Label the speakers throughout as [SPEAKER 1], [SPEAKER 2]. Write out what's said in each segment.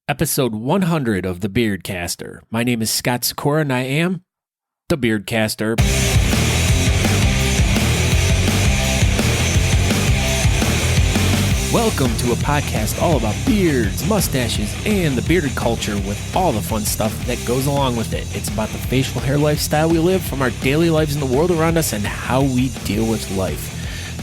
[SPEAKER 1] Episode 100 of the Beardcaster. My name is Scott Sakura, and I am the Beardcaster. Welcome to a podcast all about beards, mustaches, and the bearded culture with all the fun stuff that goes along with it. It's about the facial hair lifestyle we live, from our daily lives in the world around us, and how we deal with life.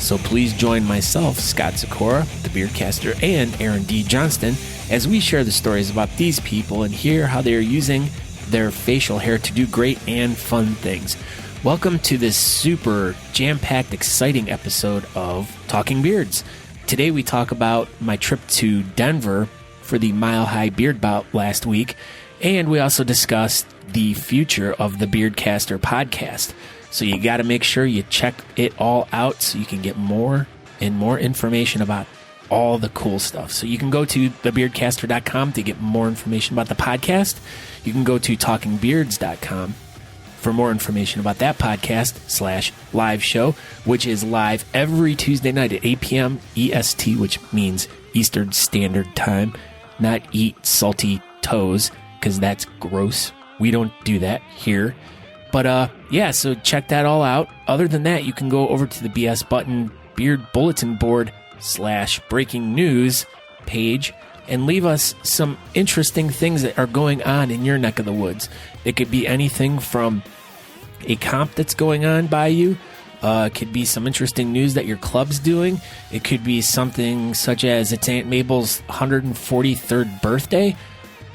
[SPEAKER 1] So please join myself, Scott Sakura, the Beardcaster, and Aaron D. Johnston as we share the stories about these people and hear how they are using their facial hair to do great and fun things. Welcome to this super jam-packed, exciting episode of Talking Beards. Today we talk about my trip to Denver for the Mile High Beard Bout last week, and we also discussed the future of the Beardcaster podcast. So you got to make sure you check it all out so you can get more and more information about all the cool stuff. So you can go to thebeardcaster.com to get more information about the podcast. You can go to talkingbeards.com for more information about that podcast / live show, which is live every Tuesday night at 8 p.m. EST, which means Eastern Standard Time. Not eat salty toes, because that's gross. We don't do that here. But yeah, so check that all out. Other than that, you can go over to the Buttons Beard Bulletin Board / breaking news page and leave us some interesting things that are going on in your neck of the woods. It could be anything from a comp that's going on by you. It could be some interesting news that your club's doing. It could be something such as it's Aunt Mabel's 143rd birthday.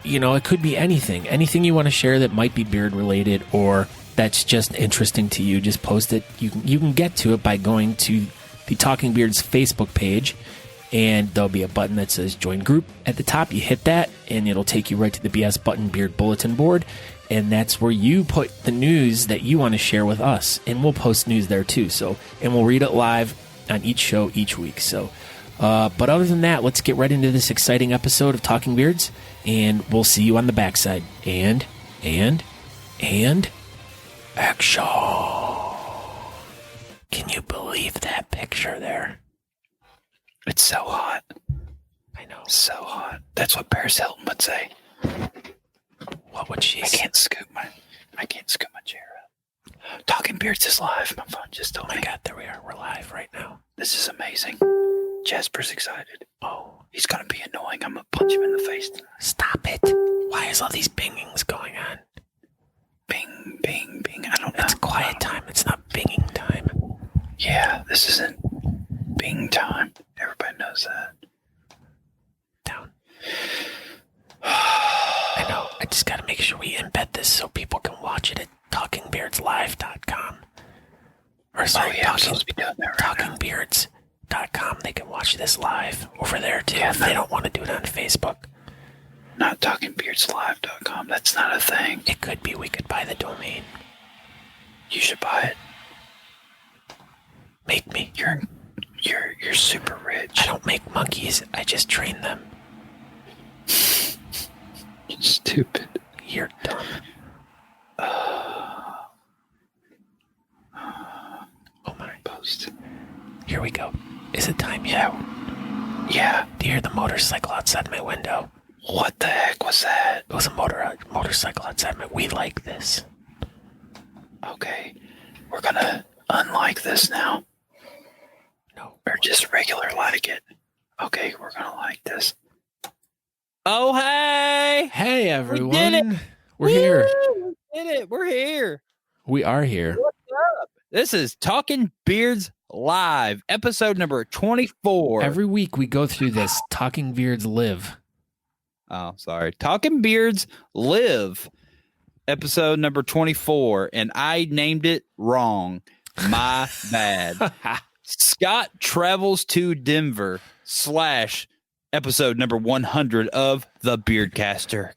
[SPEAKER 1] You know, it could be anything. Anything you want to share that might be beard related or that's just interesting to you, just post it. You can get to it by going to the Talking Beards Facebook page, and there'll be a button that says Join Group at the top. You hit that, and it'll take you right to the Buttons Beard Bulletin Board, and that's where you put the news that you want to share with us, and we'll post news there too. So, and we'll read it live on each show each week. So, but other than that, let's get right into this exciting episode of Talking Beards, and we'll see you on the backside. And action. Can you believe that picture there?
[SPEAKER 2] It's so hot.
[SPEAKER 1] I know.
[SPEAKER 2] So hot. That's what Paris Hilton would say.
[SPEAKER 1] What would she say?
[SPEAKER 2] I can't scoop my chair up. Talking Beards is live. My phone just told me.
[SPEAKER 1] Oh my God, there we are. We're live right now.
[SPEAKER 2] This is amazing. Jasper's excited.
[SPEAKER 1] Oh.
[SPEAKER 2] He's going to be annoying. I'm going to punch him in the face tonight.
[SPEAKER 1] Stop it. Why is all these bingings going on?
[SPEAKER 2] Bing, bing, bing. I don't know.
[SPEAKER 1] It's quiet time. It's not binging time.
[SPEAKER 2] Yeah, this isn't bing time. Everybody knows that.
[SPEAKER 1] Down. I know. I just got to make sure we embed this so people can watch it at talkingbeardslive.com. Or sorry,
[SPEAKER 2] I'm supposed to be doing that right now.
[SPEAKER 1] talkingbeards.com. They can watch this live over there too if they don't want to do it on Facebook.
[SPEAKER 2] Not talkingbeardslive.com. That's not a thing.
[SPEAKER 1] It could be. We could buy the domain.
[SPEAKER 2] You should buy it.
[SPEAKER 1] Make me.
[SPEAKER 2] You're super rich.
[SPEAKER 1] I don't make monkeys. I just train them.
[SPEAKER 2] You're stupid.
[SPEAKER 1] You're dumb. Oh my.
[SPEAKER 2] Post.
[SPEAKER 1] Here we go. Is it time yet?
[SPEAKER 2] Yeah.
[SPEAKER 1] Do you hear the motorcycle outside my window?
[SPEAKER 2] What the heck was that?
[SPEAKER 1] It was a motorcycle outside my... We like this.
[SPEAKER 2] Okay. We're gonna unlike this now.
[SPEAKER 1] No.
[SPEAKER 2] Or just regular like it. Okay, we're gonna like this.
[SPEAKER 3] Oh, hey!
[SPEAKER 1] Hey, everyone.
[SPEAKER 3] We did it!
[SPEAKER 1] We're here.
[SPEAKER 3] We did it! We're here!
[SPEAKER 1] We are here.
[SPEAKER 3] What's up? This is Talking Beards Live, episode number 24.
[SPEAKER 1] Every week we go through this. Talking Beards live.
[SPEAKER 3] Oh, sorry. Talking Beards Live, episode number 24, and I named it wrong. My bad. Scott travels to Denver / episode number 100 of the Beardcaster.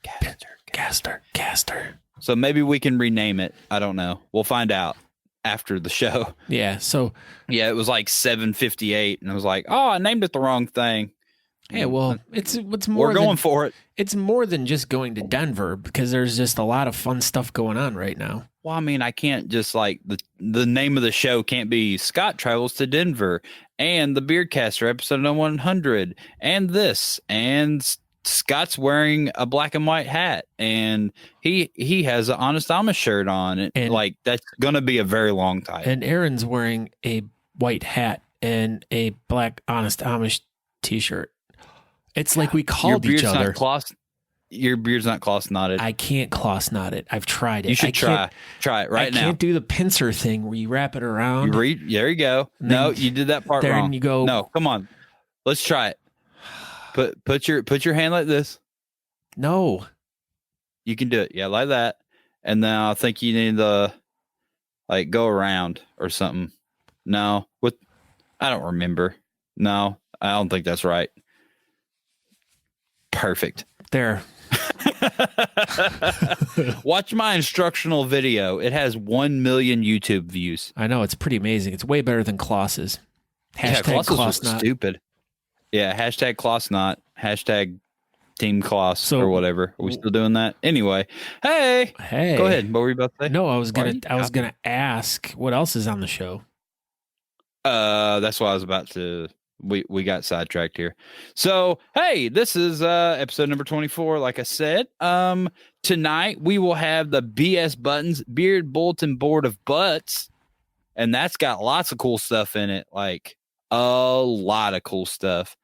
[SPEAKER 1] Caster.
[SPEAKER 3] So maybe we can rename it. I don't know. We'll find out after the show.
[SPEAKER 1] Yeah, so...
[SPEAKER 3] Yeah, it was like 7:58, and I was like, oh, I named it the wrong thing.
[SPEAKER 1] Yeah, well, it's more.
[SPEAKER 3] We're going for it.
[SPEAKER 1] It's more than just going to Denver because there's just a lot of fun stuff going on right now.
[SPEAKER 3] Well, I mean, I can't just like the name of the show can't be Scott Travels to Denver and the Beardcaster episode 100 and this and Scott's wearing a black and white hat, and he has an Honest Amish shirt on, and like that's gonna be a very long title.
[SPEAKER 1] And Aaron's wearing a white hat and a black Honest Amish t-shirt. It's like we called each other.
[SPEAKER 3] Your beard's not cloth knotted.
[SPEAKER 1] I can't cloth knot it. I've tried it.
[SPEAKER 3] You should try it right now.
[SPEAKER 1] I can't do the pincer thing where you wrap it around.
[SPEAKER 3] There you go. No, you did that part wrong.
[SPEAKER 1] You go.
[SPEAKER 3] No, come on. Let's try it. Put your hand like this.
[SPEAKER 1] No.
[SPEAKER 3] You can do it. Yeah, like that. And then I think you need to like go around or something. No. I don't remember. No, I don't think that's right. Perfect.
[SPEAKER 1] There.
[SPEAKER 3] Watch my instructional video. It has 1 million YouTube views.
[SPEAKER 1] I know, it's pretty amazing. It's way better than Kloss's.
[SPEAKER 3] Hashtag Kloss was stupid. Yeah, hashtag Kloss not. Hashtag Team Kloss or whatever. Are we still doing that? Anyway, hey. Go ahead. What were you about to say?
[SPEAKER 1] No, I was gonna ask what else is on the show.
[SPEAKER 3] That's what I was about to. We got sidetracked here. So, hey, this is episode number 24. Like I said, tonight we will have the BS Buttons Beard Bulletin Board of Butts, and that's got lots of cool stuff in it, like a lot of cool stuff.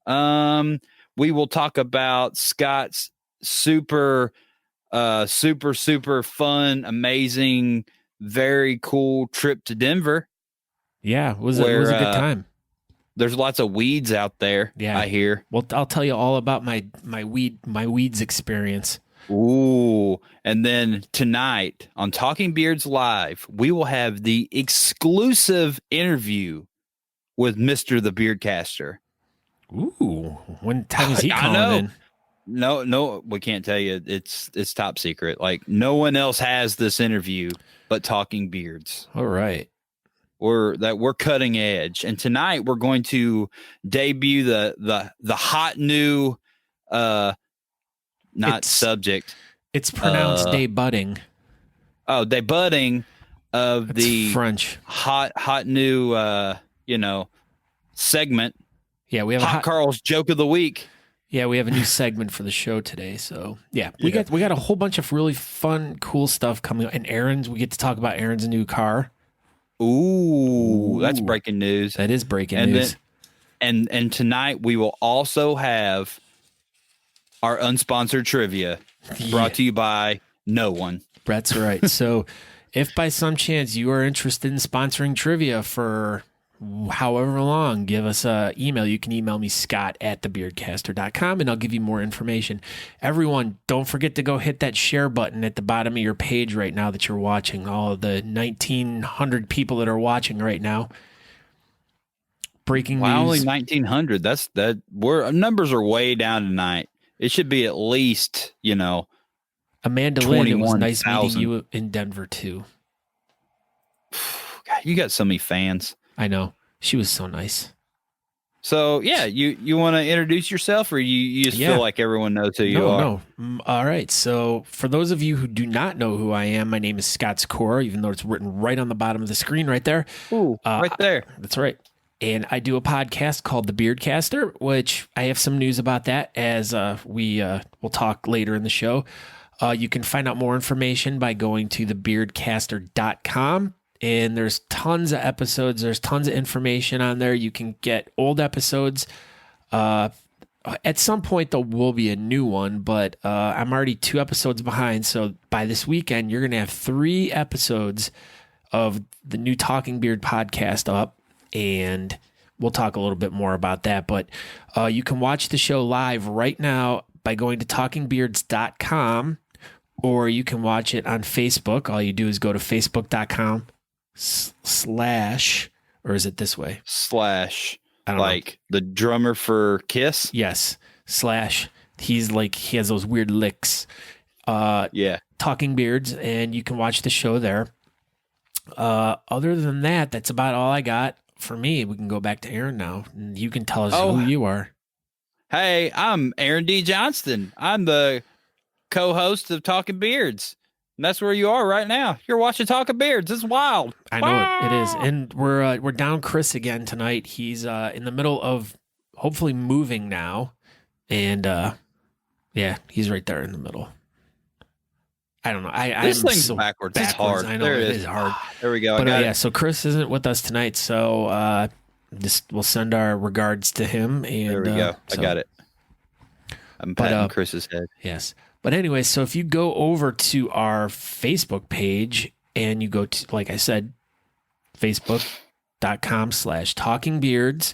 [SPEAKER 3] We will talk about Scott's super fun, amazing, very cool trip to Denver.
[SPEAKER 1] Yeah, it was a good time.
[SPEAKER 3] There's lots of weeds out there. Yeah, I hear.
[SPEAKER 1] Well, I'll tell you all about my weeds experience.
[SPEAKER 3] Ooh, and then tonight on Talking Beards Live, we will have the exclusive interview with Mr. the Beardcaster.
[SPEAKER 1] Ooh, when time is he calling in?
[SPEAKER 3] No, we can't tell you. It's top secret. Like no one else has this interview but Talking Beards.
[SPEAKER 1] All right.
[SPEAKER 3] We're cutting edge, and tonight we're going to debut the hot new subject.
[SPEAKER 1] It's pronounced debuting.
[SPEAKER 3] Oh, debuting of
[SPEAKER 1] That's
[SPEAKER 3] the
[SPEAKER 1] French
[SPEAKER 3] hot new segment.
[SPEAKER 1] Yeah, we have
[SPEAKER 3] Hot Carl's joke of the week.
[SPEAKER 1] Yeah, we have a new segment for the show today. So yeah, we got a whole bunch of really fun, cool stuff coming up. And we get to talk about Aaron's new car.
[SPEAKER 3] Ooh, that's breaking news.
[SPEAKER 1] That is breaking news.
[SPEAKER 3] And tonight we will also have our unsponsored trivia brought to you by no one.
[SPEAKER 1] That's right. So if by some chance you are interested in sponsoring trivia for however long, give us an email. You can email me, scott@thebeardcaster.com, and I'll give you more information. Everyone, don't forget to go hit that share button at the bottom of your page right now that you're watching. All of the 1,900 people that are watching right now. Breaking news.
[SPEAKER 3] Only 1,900. Our numbers are way down tonight. It should be at least,
[SPEAKER 1] Amanda Lynn, it was nice meeting you in Denver, too.
[SPEAKER 3] God, you got so many fans.
[SPEAKER 1] I know. She was so nice.
[SPEAKER 3] So, yeah, you want to introduce yourself, or you just feel like everyone knows who you are?
[SPEAKER 1] No. All right. So, for those of you who do not know who I am, my name is Scott Sikora, even though it's written right on the bottom of the screen right there.
[SPEAKER 3] Ooh, right there.
[SPEAKER 1] That's right. And I do a podcast called The Beardcaster, which I have some news about that as we'll talk later in the show. You can find out more information by going to thebeardcaster.com. And there's tons of episodes. There's tons of information on there. You can get old episodes. At some point, there will be a new one, but I'm already 2 episodes behind. So by this weekend, you're going to have 3 episodes of the new Talking Beard podcast up. And we'll talk a little bit more about that. But you can watch the show live right now by going to talkingbeards.com, or you can watch it on Facebook. All you do is go to facebook.com/ or is it this way?
[SPEAKER 3] /
[SPEAKER 1] I don't
[SPEAKER 3] know. The drummer for Kiss?
[SPEAKER 1] Yes. / he has those weird licks.
[SPEAKER 3] Yeah.
[SPEAKER 1] Talking Beards, and you can watch the show there. Other than that, that's about all I got for me. We can go back to Aaron now, and you can tell us who you are.
[SPEAKER 3] Hey, I'm Aaron D. Johnston. I'm the co-host of Talking Beards. And that's where you are right now. You're watching Talking Beards. It's wild.
[SPEAKER 1] I know it is. And we're down Chris again tonight. He's in the middle of hopefully moving now. And Yeah, he's right there in the middle. I don't know.
[SPEAKER 3] This
[SPEAKER 1] I'm
[SPEAKER 3] thing's
[SPEAKER 1] so
[SPEAKER 3] backwards. It's hard.
[SPEAKER 1] I know
[SPEAKER 3] there
[SPEAKER 1] it
[SPEAKER 3] it
[SPEAKER 1] is hard.
[SPEAKER 3] There we go.
[SPEAKER 1] But
[SPEAKER 3] I got
[SPEAKER 1] yeah,
[SPEAKER 3] it.
[SPEAKER 1] so Chris isn't with us tonight, so we'll send our regards to him. And
[SPEAKER 3] There we go. I got it. I'm patting Chris's head.
[SPEAKER 1] Yes. But anyway, so if you go over to our Facebook page and you go to, like I said, facebook.com/talkingbeards,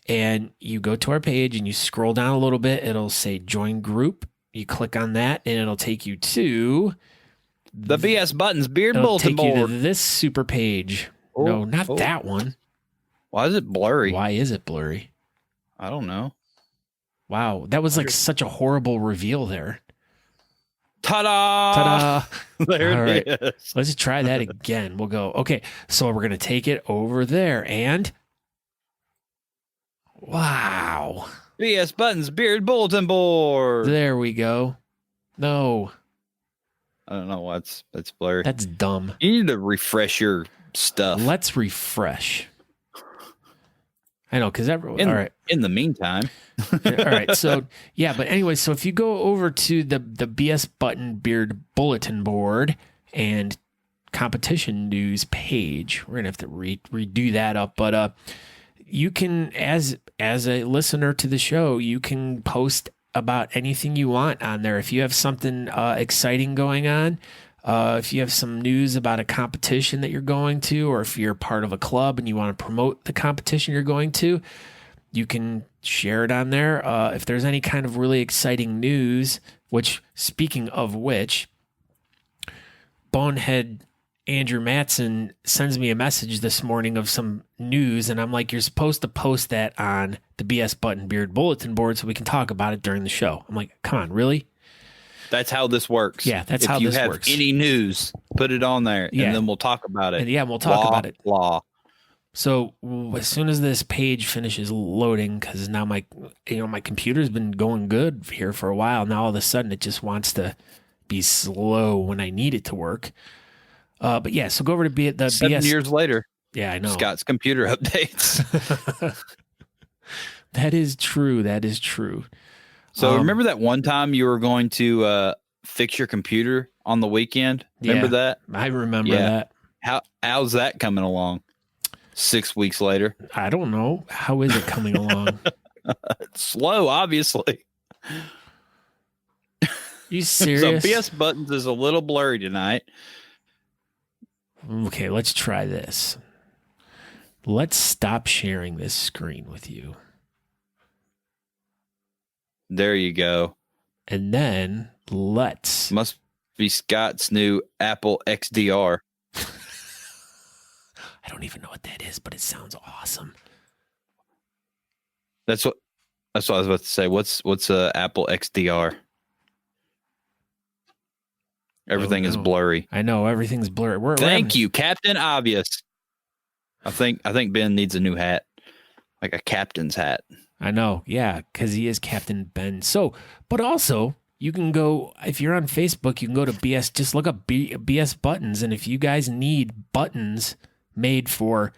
[SPEAKER 1] and you go to our page and you scroll down a little bit, it'll say join group. You click on that and it'll take you to
[SPEAKER 3] the BS Buttons Beard Bulletin
[SPEAKER 1] Board.
[SPEAKER 3] Board.
[SPEAKER 1] To this super page. No, not that one.
[SPEAKER 3] Why is it blurry?
[SPEAKER 1] Why is it blurry?
[SPEAKER 3] I don't know.
[SPEAKER 1] Wow, that was like such a horrible reveal there.
[SPEAKER 3] Ta-da!
[SPEAKER 1] Ta-da!
[SPEAKER 3] There it is.
[SPEAKER 1] Let's try that again. We'll go, okay, so we're going to take it over there and wow.
[SPEAKER 3] BS Buttons Beard Bulletin Board.
[SPEAKER 1] There we go. No.
[SPEAKER 3] I don't know why it's blurry.
[SPEAKER 1] That's dumb.
[SPEAKER 3] You need to refresh your stuff.
[SPEAKER 1] Let's refresh. I know, because all right.
[SPEAKER 3] In the meantime.
[SPEAKER 1] All right. So, yeah, but anyway, so if you go over to the BS Button Beard Bulletin Board and competition news page, we're going to have to redo that up. But you can, as a listener to the show, you can post about anything you want on there. If you have something exciting going on, if you have some news about a competition that you're going to, or if you're part of a club and you want to promote the competition you're going to, you can share it on there. If there's any kind of really exciting news, which, speaking of which, Bonehead Andrew Matson sends me a message this morning of some news, and I'm like, you're supposed to post that on the BS Button Beard Bulletin Board so we can talk about it during the show. I'm like, come on, really?
[SPEAKER 3] That's how this works.
[SPEAKER 1] Yeah, that's how this works. If you have
[SPEAKER 3] any news, put it on there, and then we'll talk about it.
[SPEAKER 1] And we'll talk about it.
[SPEAKER 3] Law.
[SPEAKER 1] So as soon as this page finishes loading, because now my computer's been going good here for a while. Now all of a sudden it just wants to be slow when I need it to work. But yeah, so go over to the
[SPEAKER 3] 7
[SPEAKER 1] BS.
[SPEAKER 3] years later.
[SPEAKER 1] Yeah, I know.
[SPEAKER 3] Scott's computer updates.
[SPEAKER 1] That is true. That is true.
[SPEAKER 3] So remember that one time you were going to fix your computer on the weekend? Remember that?
[SPEAKER 1] I remember that.
[SPEAKER 3] How's that coming along? 6 weeks later.
[SPEAKER 1] I don't know. How is it coming along?
[SPEAKER 3] It's slow, obviously.
[SPEAKER 1] You serious?
[SPEAKER 3] So BS Buttons is a little blurry tonight.
[SPEAKER 1] Okay, let's try this. Let's stop sharing this screen with you.
[SPEAKER 3] There you go.
[SPEAKER 1] And then
[SPEAKER 3] must be Scott's new Apple XDR.
[SPEAKER 1] I don't even know what that is, but it sounds awesome.
[SPEAKER 3] That's what I was about to say. What's Apple XDR? Everything is blurry.
[SPEAKER 1] I know everything's blurry.
[SPEAKER 3] Thank you, Captain Obvious. I think Ben needs a new hat, like a captain's hat.
[SPEAKER 1] I know, yeah, because he is Captain Ben. So, but also you can go, if you're on Facebook, you can go to BS. Just look up BS Buttons, and if you guys need buttons made for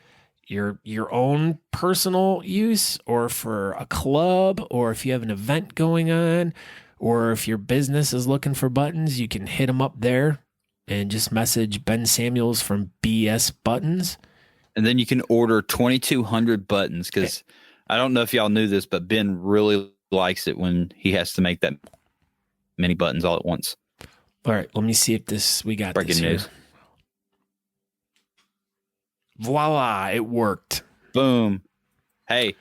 [SPEAKER 1] your own personal use, or for a club, or if you have an event going on, or if your business is looking for buttons, you can hit them up there and just message Ben Samuels from BS Buttons.
[SPEAKER 3] And then you can order 2,200 buttons, because I don't know if y'all knew this, but Ben really likes it when he has to make that many buttons all at once.
[SPEAKER 1] All right, let me see if we got
[SPEAKER 3] breaking
[SPEAKER 1] this
[SPEAKER 3] news.
[SPEAKER 1] Here. Voila, it worked.
[SPEAKER 3] Boom. Hey,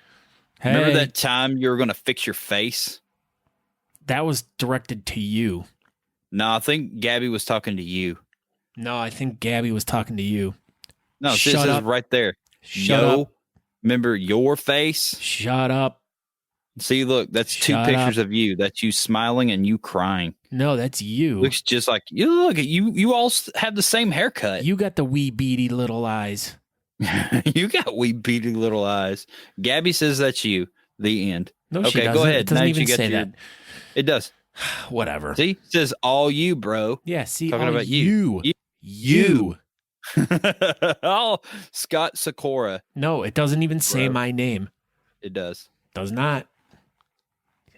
[SPEAKER 3] remember that time you were going to fix your face?
[SPEAKER 1] That was directed to you.
[SPEAKER 3] No, I think Gabby was talking to you.
[SPEAKER 1] No, I think Gabby was talking to you.
[SPEAKER 3] No, this is right there.
[SPEAKER 1] Shut up.
[SPEAKER 3] Remember your face?
[SPEAKER 1] Shut up.
[SPEAKER 3] See, look, that's two pictures of you. That's you smiling and you crying.
[SPEAKER 1] No, that's you.
[SPEAKER 3] Looks just like you. Look at you. You all have the same haircut.
[SPEAKER 1] You got the wee beady little eyes.
[SPEAKER 3] You got wee beady little eyes. Gabby says that's you. The end.
[SPEAKER 1] No, she doesn't.
[SPEAKER 3] Go ahead.
[SPEAKER 1] It doesn't even say that.
[SPEAKER 3] It does.
[SPEAKER 1] Whatever.
[SPEAKER 3] See, it says all you, bro.
[SPEAKER 1] Yeah. See,
[SPEAKER 3] talking about
[SPEAKER 1] you.
[SPEAKER 3] Oh, Scott Sakura.
[SPEAKER 1] No, it doesn't even say my name.
[SPEAKER 3] It does.
[SPEAKER 1] Does not.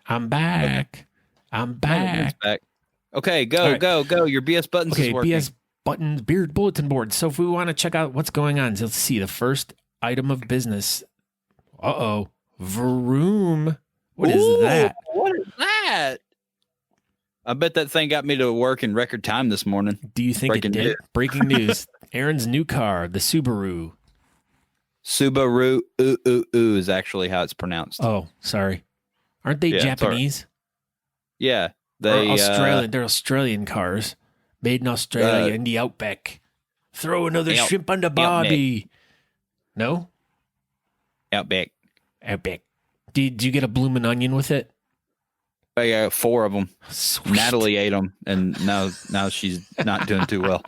[SPEAKER 1] I'm back. I'm
[SPEAKER 3] Everyone's
[SPEAKER 1] back.
[SPEAKER 3] back. Okay, go,
[SPEAKER 1] All right.
[SPEAKER 3] go. Your BS Buttons
[SPEAKER 1] Okay,
[SPEAKER 3] is working.
[SPEAKER 1] BS Buttons Beard Bulletin Board. So if we want to check out what's going on, let's see the first item of business. Vroom. What is
[SPEAKER 3] Ooh,
[SPEAKER 1] that?
[SPEAKER 3] What is that? I bet that thing got me to work in record time this morning.
[SPEAKER 1] Do you think
[SPEAKER 3] Breaking
[SPEAKER 1] it did?
[SPEAKER 3] news.
[SPEAKER 1] Breaking news. Aaron's new car, the Subaru.
[SPEAKER 3] Subaru is actually how it's pronounced.
[SPEAKER 1] Oh, sorry. Aren't they
[SPEAKER 3] Yeah,
[SPEAKER 1] Japanese?
[SPEAKER 3] Yeah,
[SPEAKER 1] Or
[SPEAKER 3] they
[SPEAKER 1] Australian. They're Australian cars. Made in Australia in the Outback. Throw another shrimp on the barbie. No?
[SPEAKER 3] Outback.
[SPEAKER 1] Outback. Did you get a bloomin' onion with it?
[SPEAKER 3] I got 4 of them.
[SPEAKER 1] Sweet.
[SPEAKER 3] Natalie ate them, and now she's not doing too well.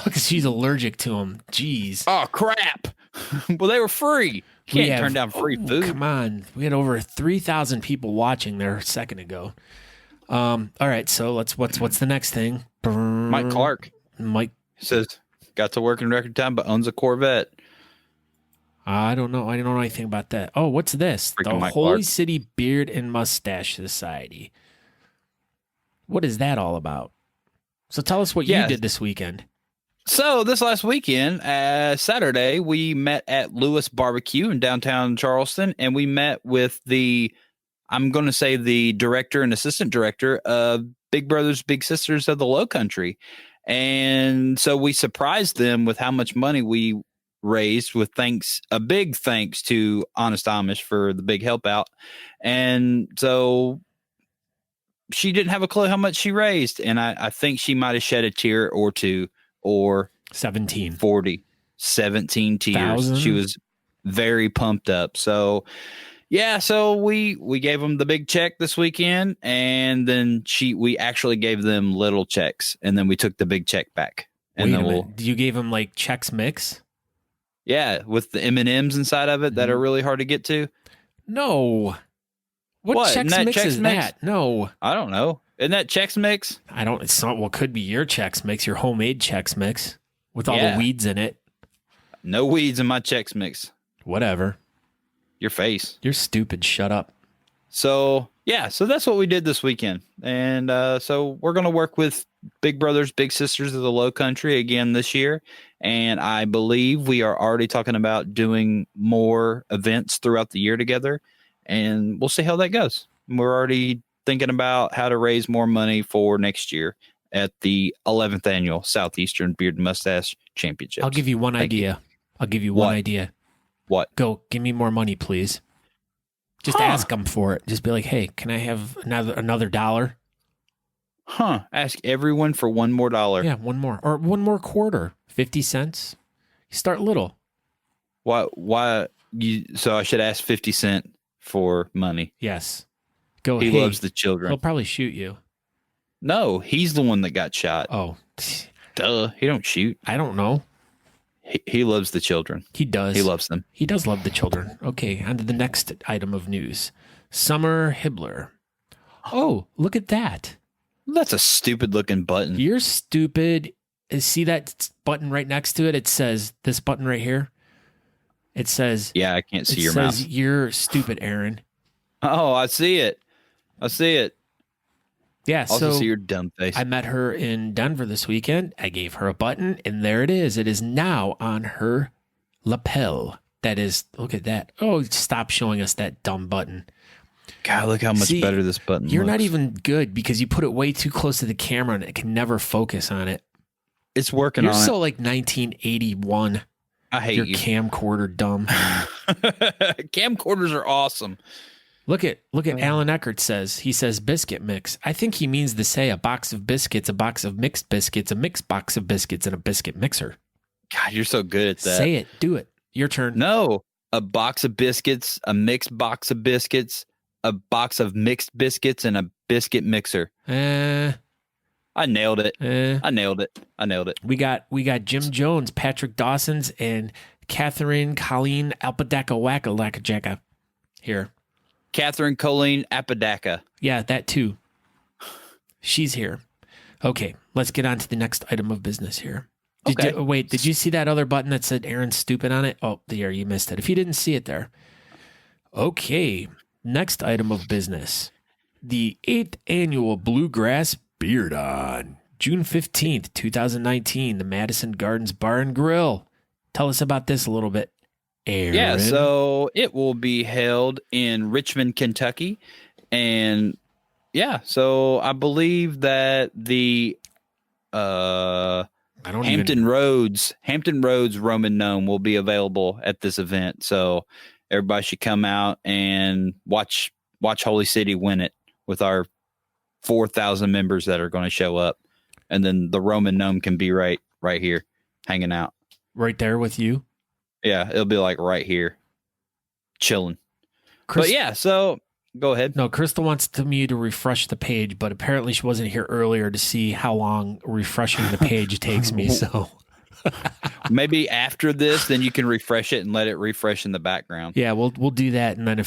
[SPEAKER 1] Because she's allergic to them. Jeez.
[SPEAKER 3] Oh crap! Well, they were free. You can't turn down free food.
[SPEAKER 1] Come on. We had over 3,000 people watching there a second ago. All right, so what's the next thing?
[SPEAKER 3] Mike Clark says got to work in record time, but owns a Corvette.
[SPEAKER 1] I don't know. I don't know anything about that. Oh, what's this?
[SPEAKER 3] Freaking
[SPEAKER 1] The
[SPEAKER 3] Mike
[SPEAKER 1] Holy
[SPEAKER 3] Clark.
[SPEAKER 1] City Beard and Mustache Society. What is that all about? So tell us what you did this weekend.
[SPEAKER 3] So this last weekend, Saturday, we met at Lewis Barbecue in downtown Charleston, and we met with the director and assistant director of Big Brothers Big Sisters of the Low Country. And so we surprised them with how much money we raised with a big thanks to Honest Amish for the big help out. And so she didn't have a clue how much she raised. And I think she might have shed a tear or two or
[SPEAKER 1] 17
[SPEAKER 3] tears.
[SPEAKER 1] 1,000?
[SPEAKER 3] She was very pumped up. So yeah, so we gave them the big check this weekend, and then we actually gave them little checks, and then we took the big check back. And
[SPEAKER 1] Wait
[SPEAKER 3] then
[SPEAKER 1] a minute. You gave them like Chex Mix?
[SPEAKER 3] Yeah, with the M&Ms inside of it that are really hard to get to.
[SPEAKER 1] No. What
[SPEAKER 3] Isn't
[SPEAKER 1] Chex
[SPEAKER 3] that
[SPEAKER 1] Mix
[SPEAKER 3] Chex
[SPEAKER 1] is
[SPEAKER 3] Mix?
[SPEAKER 1] that? No.
[SPEAKER 3] I don't know. Isn't that Chex Mix?
[SPEAKER 1] It's not. Well, could be your Chex Mix, your homemade Chex Mix with all
[SPEAKER 3] Yeah.
[SPEAKER 1] the weeds in it.
[SPEAKER 3] No weeds in my Chex Mix.
[SPEAKER 1] Whatever.
[SPEAKER 3] Your face.
[SPEAKER 1] You're stupid. Shut up.
[SPEAKER 3] So that's what we did this weekend. And so we're going to work with Big Brothers, Big Sisters of the Low Country again this year. And I believe we are already talking about doing more events throughout the year together. And we'll see how that goes. We're already thinking about how to raise more money for next year at the 11th annual Southeastern Beard and Mustache Championship.
[SPEAKER 1] I'll give you one idea. I'll give you one idea.
[SPEAKER 3] What?
[SPEAKER 1] Go, give me more money, please. Just ask them for it. Just be like, hey, can I have another $1?
[SPEAKER 3] Ask everyone for one more dollar.
[SPEAKER 1] Yeah, one more. Or one more quarter. 50 cents. You start little.
[SPEAKER 3] Why so I should ask 50 cent for money.
[SPEAKER 1] Yes. Go,
[SPEAKER 3] He
[SPEAKER 1] hey,
[SPEAKER 3] loves the children.
[SPEAKER 1] He'll probably shoot you.
[SPEAKER 3] No, he's the one that got shot.
[SPEAKER 1] Oh.
[SPEAKER 3] Duh. He don't shoot.
[SPEAKER 1] I don't know.
[SPEAKER 3] He loves the children.
[SPEAKER 1] He does.
[SPEAKER 3] He loves them.
[SPEAKER 1] He does love the children. Okay, on to the next item of news. Summer Hibbler. Oh, look at that.
[SPEAKER 3] That's a stupid looking button.
[SPEAKER 1] You're stupid. See that button right next to it? It says, this button right here. It says,
[SPEAKER 3] Yeah, I can't see
[SPEAKER 1] it
[SPEAKER 3] your
[SPEAKER 1] says,
[SPEAKER 3] mouse.
[SPEAKER 1] you're stupid, Aaron.
[SPEAKER 3] Oh, I see it.
[SPEAKER 1] Yeah,
[SPEAKER 3] Also
[SPEAKER 1] so
[SPEAKER 3] see your dumb face.
[SPEAKER 1] I met her in Denver this weekend. I gave her a button, and there it is. It is now on her lapel. That is, look at that. Oh, stop showing us that dumb button.
[SPEAKER 3] God, look how much
[SPEAKER 1] See,
[SPEAKER 3] better this button
[SPEAKER 1] You're
[SPEAKER 3] looks.
[SPEAKER 1] not even good because you put it way too close to the camera and it can never focus on it.
[SPEAKER 3] It's working
[SPEAKER 1] You're
[SPEAKER 3] on
[SPEAKER 1] so like 1981.
[SPEAKER 3] it. I hate
[SPEAKER 1] Your
[SPEAKER 3] you.
[SPEAKER 1] camcorder dumb.
[SPEAKER 3] Camcorders are awesome.
[SPEAKER 1] Look at Alan Eckert says. He says biscuit mix. I think he means to say a box of biscuits, a box of mixed biscuits, a mixed box of biscuits, and a biscuit mixer.
[SPEAKER 3] God, you're so good at that.
[SPEAKER 1] Say it. Do it. Your turn.
[SPEAKER 3] No, a box of biscuits, a mixed box of biscuits, a box of mixed biscuits, and a biscuit mixer. I nailed it. I nailed it.
[SPEAKER 1] We got Jim Jones, Patrick Dawson's, and Catherine Colleen Alpadaka Wacka Lacka Jacka here.
[SPEAKER 3] Catherine Colleen Apodaca.
[SPEAKER 1] Yeah, that too. She's here. Okay, let's get on to the next item of business here. Did you see that other button that said Aaron's stupid on it? Oh, there, you missed it. If you didn't see it there. Okay, next item of business. the 8th annual Bluegrass Beard On, June 15th, 2019, the Madison Gardens Bar and Grill. Tell us about this a little bit, Aaron.
[SPEAKER 3] Yeah, so it will be held in Richmond, Kentucky. And yeah, so I believe that the Hampton Roads Roman Gnome will be available at this event. So everybody should come out and watch Holy City win it with our 4,000 members that are going to show up. And then the Roman Gnome can be right here hanging out.
[SPEAKER 1] Right there with you?
[SPEAKER 3] Yeah, it'll be like right here chilling. But yeah, so go ahead.
[SPEAKER 1] No, Crystal wants me to refresh the page, but apparently she wasn't here earlier to see how long refreshing the page takes me. So
[SPEAKER 3] maybe after this, then you can refresh it and let it refresh in the background.
[SPEAKER 1] Yeah, we'll do that, and then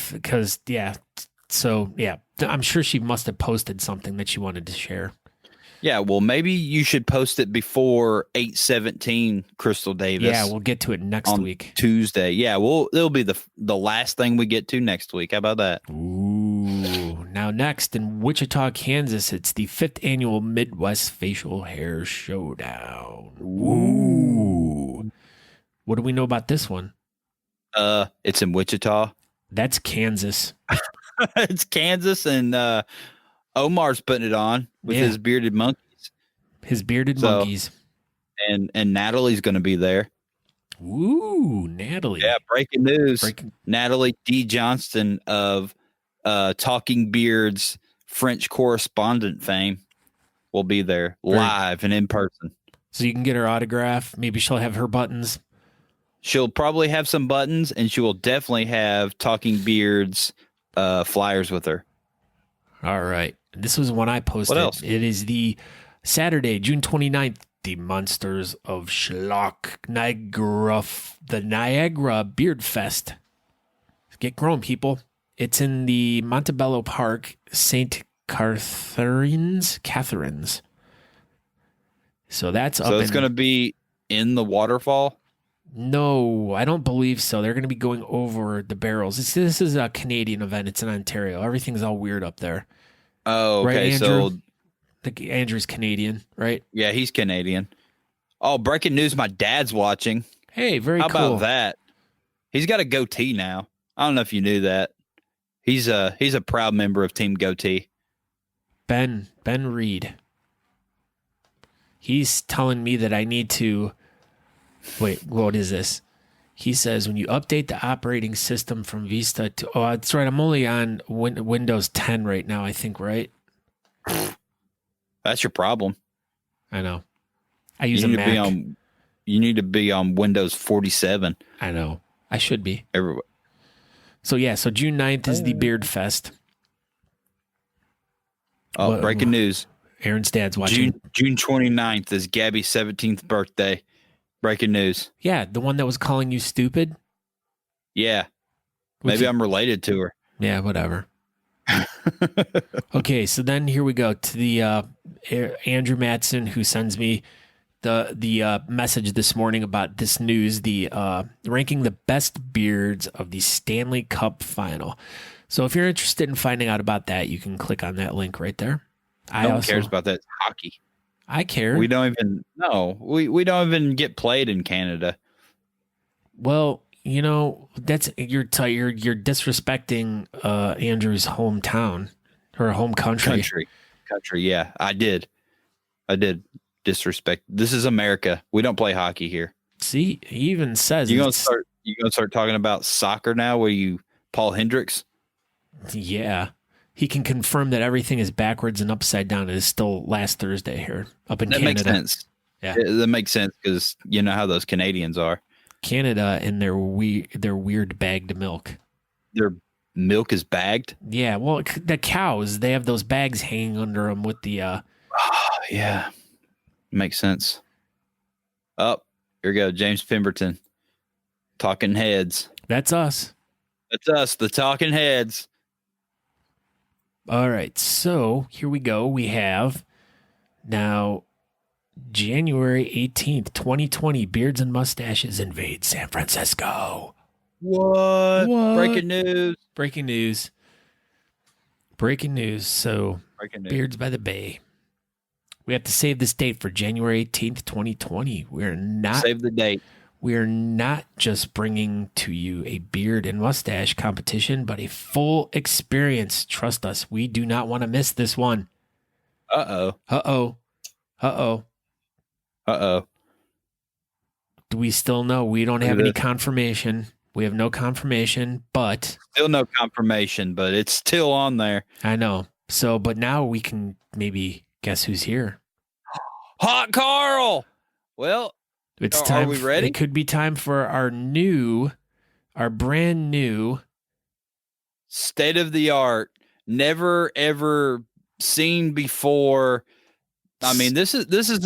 [SPEAKER 1] I'm sure she must have posted something that she wanted to share.
[SPEAKER 3] Yeah, well, maybe you should post it before 8/17, Crystal Davis.
[SPEAKER 1] Yeah, we'll get to it next week.
[SPEAKER 3] Tuesday. Yeah, it'll be the last thing we get to next week. How about that?
[SPEAKER 1] Ooh. Now next in Wichita, Kansas, it's the 5th annual Midwest Facial Hair Showdown. Ooh. What do we know about this one?
[SPEAKER 3] It's in Wichita.
[SPEAKER 1] That's Kansas.
[SPEAKER 3] It's Kansas, and Omar's putting it on with his bearded monkeys.
[SPEAKER 1] Monkeys.
[SPEAKER 3] And Natalie's going to be there.
[SPEAKER 1] Ooh, Natalie.
[SPEAKER 3] Yeah, breaking news. Natalie D. Johnston of Talking Beards French correspondent fame will be there live and in person.
[SPEAKER 1] So you can get her autograph. Maybe she'll have her buttons.
[SPEAKER 3] She'll probably have some buttons, and she will definitely have Talking Beards flyers with her. All
[SPEAKER 1] right. This was one I posted.
[SPEAKER 3] What else?
[SPEAKER 1] It is the Saturday, June 29th, the Monsters of Schlock the Niagara Beard Fest. Get grown, people. It's in the Montebello Park, St. Catharines. So that's up.
[SPEAKER 3] So it's going to be in the waterfall?
[SPEAKER 1] No, I don't believe so. They're going to be going over the barrels. This is a Canadian event. It's in Ontario. Everything's all weird up there.
[SPEAKER 3] Oh, okay.
[SPEAKER 1] Right, Andrew?
[SPEAKER 3] So
[SPEAKER 1] Andrew's Canadian, right?
[SPEAKER 3] Yeah, he's Canadian. Oh, breaking news. My dad's watching.
[SPEAKER 1] Hey, very cool.
[SPEAKER 3] How about that? He's got a goatee now. I don't know if you knew that. He's a proud member of Team Goatee.
[SPEAKER 1] Ben Reed. He's telling me that I need to... Wait, what is this? He says when you update the operating system from Vista to... Oh, that's right. I'm only on Windows 10 right now, I think, right?
[SPEAKER 3] That's your problem.
[SPEAKER 1] I know. I use a Mac.
[SPEAKER 3] You need to be on Windows 47.
[SPEAKER 1] I know. I should be.
[SPEAKER 3] Everywhere.
[SPEAKER 1] So, yeah. So, June 9th is the Beard Fest.
[SPEAKER 3] Oh, breaking news.
[SPEAKER 1] Aaron's dad's watching.
[SPEAKER 3] June 29th is Gabby's 17th birthday. Breaking news.
[SPEAKER 1] Yeah, the one that was calling you stupid?
[SPEAKER 3] Yeah. Maybe I'm related to her.
[SPEAKER 1] Yeah, whatever. Okay, so then here we go to the Andrew Matson, who sends me the message this morning about this news, the ranking the best beards of the Stanley Cup final. So if you're interested in finding out about that, you can click on that link right there.
[SPEAKER 3] No one cares about that. It's hockey.
[SPEAKER 1] I care.
[SPEAKER 3] We don't even we don't even get played in Canada.
[SPEAKER 1] Well, that's you're disrespecting Andrew's hometown or home country.
[SPEAKER 3] Country. Yeah, I did disrespect. This is America. We don't play hockey here.
[SPEAKER 1] See, he even says
[SPEAKER 3] you gonna start talking about soccer now. Where you Paul Hendricks?
[SPEAKER 1] Yeah. He can confirm that everything is backwards and upside down. It is still last Thursday here up in Canada.
[SPEAKER 3] That makes sense.
[SPEAKER 1] Yeah,
[SPEAKER 3] that makes sense because you know how those Canadians are.
[SPEAKER 1] Canada and their weird bagged milk.
[SPEAKER 3] Their milk is bagged?
[SPEAKER 1] Yeah, well, the cows, they have those bags hanging under them with the...
[SPEAKER 3] yeah, makes sense. Oh, here we go. James Pemberton. Talking Heads.
[SPEAKER 1] That's us.
[SPEAKER 3] That's us, the Talking Heads.
[SPEAKER 1] All right, so here we go. We have now January 18th, 2020, Beards and Mustaches invade San Francisco.
[SPEAKER 3] What? Breaking news.
[SPEAKER 1] Breaking news. So,
[SPEAKER 3] Breaking news.
[SPEAKER 1] Beards by the Bay. We have to save this date for January 18th, 2020.
[SPEAKER 3] Save the date.
[SPEAKER 1] We're not just bringing to you a beard and mustache competition, but a full experience. Trust us, we do not want to miss this one.
[SPEAKER 3] Uh-oh.
[SPEAKER 1] Uh-oh. Uh-oh.
[SPEAKER 3] Uh-oh.
[SPEAKER 1] Do we still know? We don't have any confirmation. We have no confirmation, but...
[SPEAKER 3] Still no confirmation, but it's still on there.
[SPEAKER 1] I know. So, but now we can maybe guess who's here.
[SPEAKER 3] Hot Carl! Well,
[SPEAKER 1] it's time.
[SPEAKER 3] Are we ready?
[SPEAKER 1] It could be time for our brand new...
[SPEAKER 3] state-of-the-art, never, ever seen before. I mean, this is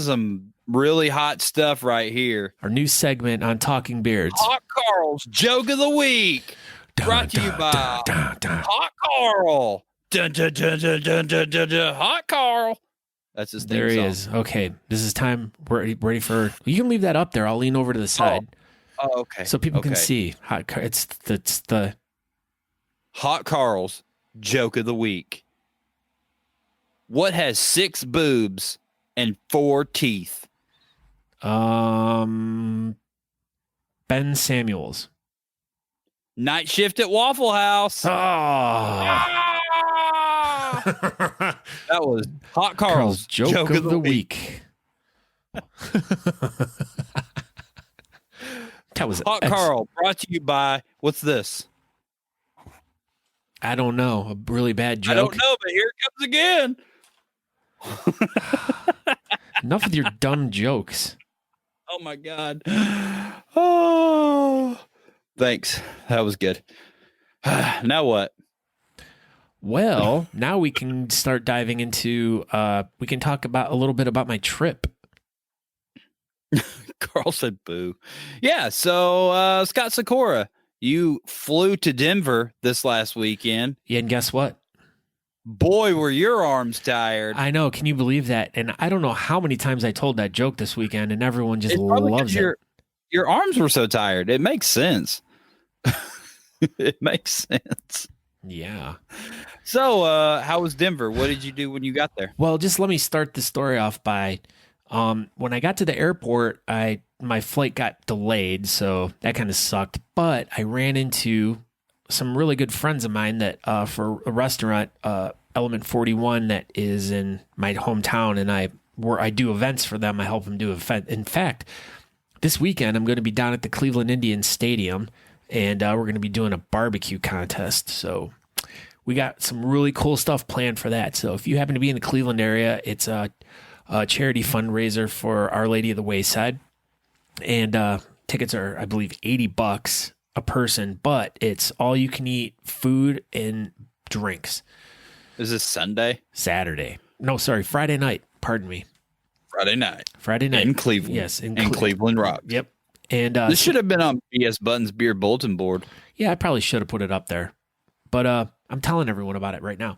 [SPEAKER 3] some really hot stuff right here.
[SPEAKER 1] Our new segment on Talking Beards.
[SPEAKER 3] Hot Carl's Joke of the Week. Brought to you by Hot Carl. Dun, dun, dun, dun, dun, dun, dun, dun. Hot Carl. That's his theme
[SPEAKER 1] There he
[SPEAKER 3] song.
[SPEAKER 1] is. Okay, this is time. We're ready for... You can leave that up there. I'll lean over to the side.
[SPEAKER 3] Oh, okay.
[SPEAKER 1] So people can see. It's the...
[SPEAKER 3] Hot Carl's Joke of the Week. What has 6 boobs and 4 teeth?
[SPEAKER 1] Ben Samuels.
[SPEAKER 3] Night Shift at Waffle House.
[SPEAKER 1] Oh.
[SPEAKER 3] That was Hot Carl's
[SPEAKER 1] joke of the week. That was
[SPEAKER 3] Hot Carl, brought to you by, what's this?
[SPEAKER 1] I don't know. A really bad joke.
[SPEAKER 3] I don't know, but here it comes again.
[SPEAKER 1] Enough with your dumb jokes.
[SPEAKER 3] Oh my God. Oh, thanks. That was good. Now what?
[SPEAKER 1] Well, now we can start diving into, we can talk about a little bit about my trip.
[SPEAKER 3] Carl said boo. Yeah. So, Scott Sakura, you flew to Denver this last weekend.
[SPEAKER 1] Yeah. And guess what?
[SPEAKER 3] Boy, were your arms tired.
[SPEAKER 1] I know. Can you believe that? And I don't know how many times I told that joke this weekend, and everyone just loves it.
[SPEAKER 3] Your arms were so tired. It makes sense. It makes sense.
[SPEAKER 1] Yeah.
[SPEAKER 3] So, how was Denver? What did you do when you got there?
[SPEAKER 1] Well, just let me start the story off by, when I got to the airport, my flight got delayed, so that kind of sucked. But I ran into some really good friends of mine that for a restaurant, Element 41, that is in my hometown, and I do events for them. I help them do events. In fact, this weekend I'm going to be down at the Cleveland Indians Stadium, and we're going to be doing a barbecue contest. So we got some really cool stuff planned for that. So if you happen to be in the Cleveland area, it's a charity fundraiser for Our Lady of the Wayside, and tickets are, I believe, $80 a person, but it's all you can eat food and drinks.
[SPEAKER 3] Is this Sunday?
[SPEAKER 1] Saturday. No, sorry, Friday night. Pardon me.
[SPEAKER 3] Friday night.
[SPEAKER 1] In
[SPEAKER 3] Cleveland.
[SPEAKER 1] Yes,
[SPEAKER 3] in Cleveland Rock.
[SPEAKER 1] Yep. And
[SPEAKER 3] this should have been on BS Buttons Beard Bulletin Board.
[SPEAKER 1] Yeah, I probably should have put it up there, but I'm telling everyone about it right now.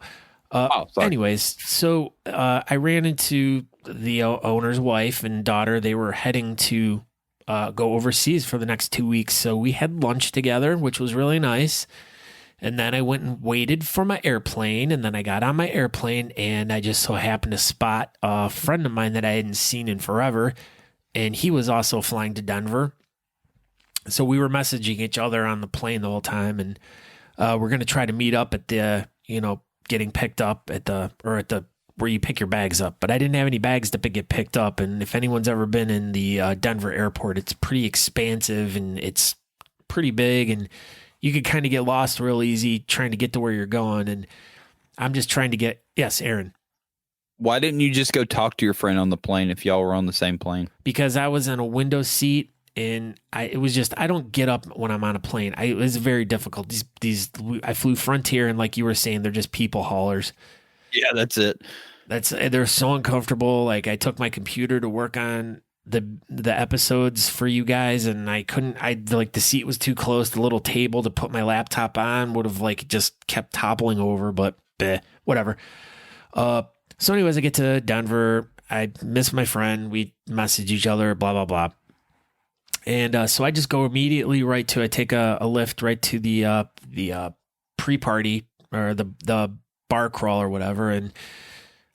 [SPEAKER 1] Anyways, so I ran into the owner's wife and daughter. They were heading to go overseas for the next 2 weeks. So we had lunch together, which was really nice. And then I went and waited for my airplane. And then I got on my airplane, and I just so happened to spot a friend of mine that I hadn't seen in forever. And he was also flying to Denver. So we were messaging each other on the plane the whole time. And we're going to try to meet up at the, getting picked up at the where you pick your bags up. But I didn't have any bags to get picked up. And if anyone's ever been in the Denver airport, it's pretty expansive and it's pretty big, and you could kind of get lost real easy trying to get to where you're going. And I'm just trying to get, yes, Aaron.
[SPEAKER 3] Why didn't you just go talk to your friend on the plane if y'all were on the same plane?
[SPEAKER 1] Because I was in a window seat, and I don't get up when I'm on a plane. It was very difficult. I flew Frontier, and like you were saying, they're just people haulers. Yeah,
[SPEAKER 3] that's it.
[SPEAKER 1] They're so uncomfortable. Like, I took my computer to work on the episodes for you guys, and the seat was too close. The little table to put my laptop on would have just kept toppling over, but whatever. So anyways, I get to Denver. I miss my friend. We message each other, blah, blah, blah. And so I just go immediately I take a lift right to the pre-party or the bar crawl or whatever. And,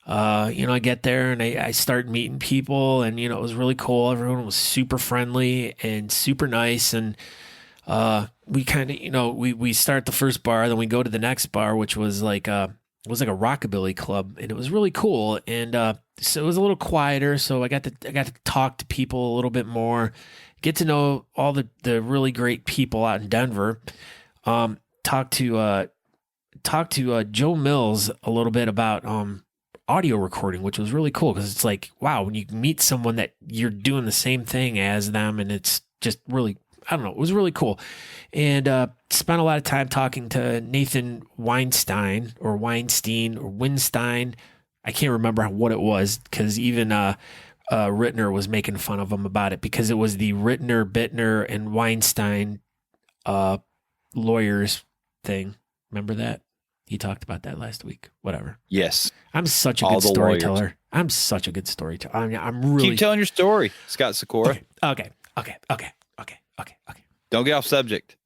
[SPEAKER 1] I get there and I start meeting people, and, it was really cool. Everyone was super friendly and super nice. And, we kind of, we start the first bar, then we go to the next bar, which was like a rockabilly club, and it was really cool. And, so it was a little quieter. So I got to talk to people a little bit more, get to know all the really great people out in Denver. Talk to Joe Mills a little bit about, audio recording, which was really cool. Cause it's like, wow, when you meet someone that you're doing the same thing as them, and it's just really, I don't know, it was really cool. And spent a lot of time talking to Nathan Weinstein. I can't remember what it was, because even Rittner was making fun of him about it, because it was the Rittner, Bittner, and Weinstein lawyers thing. Remember that? He talked about that last week. Whatever.
[SPEAKER 3] Yes.
[SPEAKER 1] I'm such a good storyteller. Lawyers. I'm such a good storyteller. I'm really...
[SPEAKER 3] Keep telling your story, Scott Sikora.
[SPEAKER 1] Okay.
[SPEAKER 3] Don't get off subject.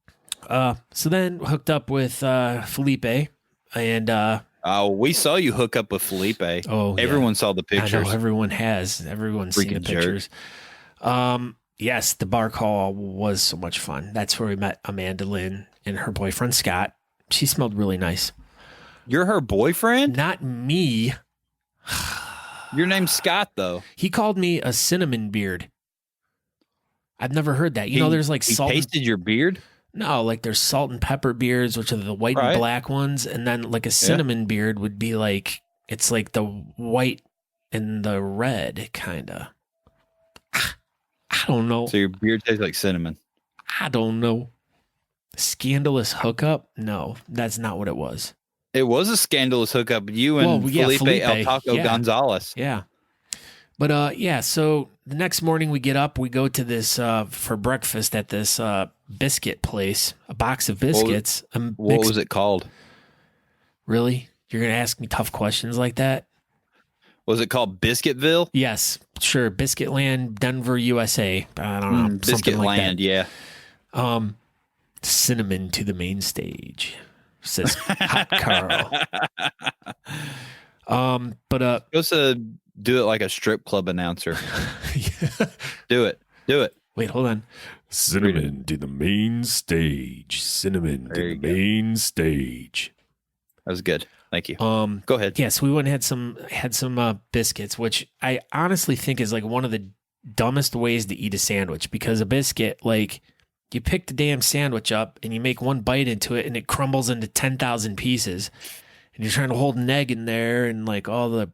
[SPEAKER 1] So then hooked up with Felipe, and
[SPEAKER 3] we saw you hook up with Felipe.
[SPEAKER 1] Oh,
[SPEAKER 3] everyone saw the pictures.
[SPEAKER 1] I know, everyone has. Everyone's seen the pictures. Yes, the bar call was so much fun. That's where we met Amanda Lynn and her boyfriend Scott. She smelled really nice.
[SPEAKER 3] You're her boyfriend?
[SPEAKER 1] Not me.
[SPEAKER 3] Your name's Scott, though.
[SPEAKER 1] He called me a cinnamon beard. I've never heard that. There's like salt.
[SPEAKER 3] He tasted your beard?
[SPEAKER 1] No, like there's salt and pepper beards, which are the white and black ones. And then like a cinnamon beard would be like, it's like the white and the red, kind of. I don't know.
[SPEAKER 3] So your beard tastes like cinnamon?
[SPEAKER 1] I don't know. Scandalous hookup? No, that's not what it was.
[SPEAKER 3] It was a scandalous hookup. You and Felipe El Taco Gonzalez.
[SPEAKER 1] Yeah. But so the next morning we get up, we go to this for breakfast at this biscuit place, a box of biscuits.
[SPEAKER 3] What was it called?
[SPEAKER 1] Really? You're going to ask me tough questions like that?
[SPEAKER 3] Was it called Biscuitville?
[SPEAKER 1] Yes, sure. Biscuit Land, Denver, USA. I don't know.
[SPEAKER 3] Biscuit
[SPEAKER 1] like
[SPEAKER 3] Land,
[SPEAKER 1] that.
[SPEAKER 3] Yeah.
[SPEAKER 1] Cinnamon to the main stage, says Hot Carl.
[SPEAKER 3] Supposed to do it like a strip club announcer. Do it.
[SPEAKER 1] Wait, hold on. Cinnamon to the main stage. Cinnamon to the main stage.
[SPEAKER 3] That was good. Thank you. Go ahead.
[SPEAKER 1] Yes, we went and had some biscuits, which I honestly think is like one of the dumbest ways to eat a sandwich, because a biscuit, like, you pick the damn sandwich up and you make one bite into it and it crumbles into 10,000 pieces, and you're trying to hold an egg in there and like all the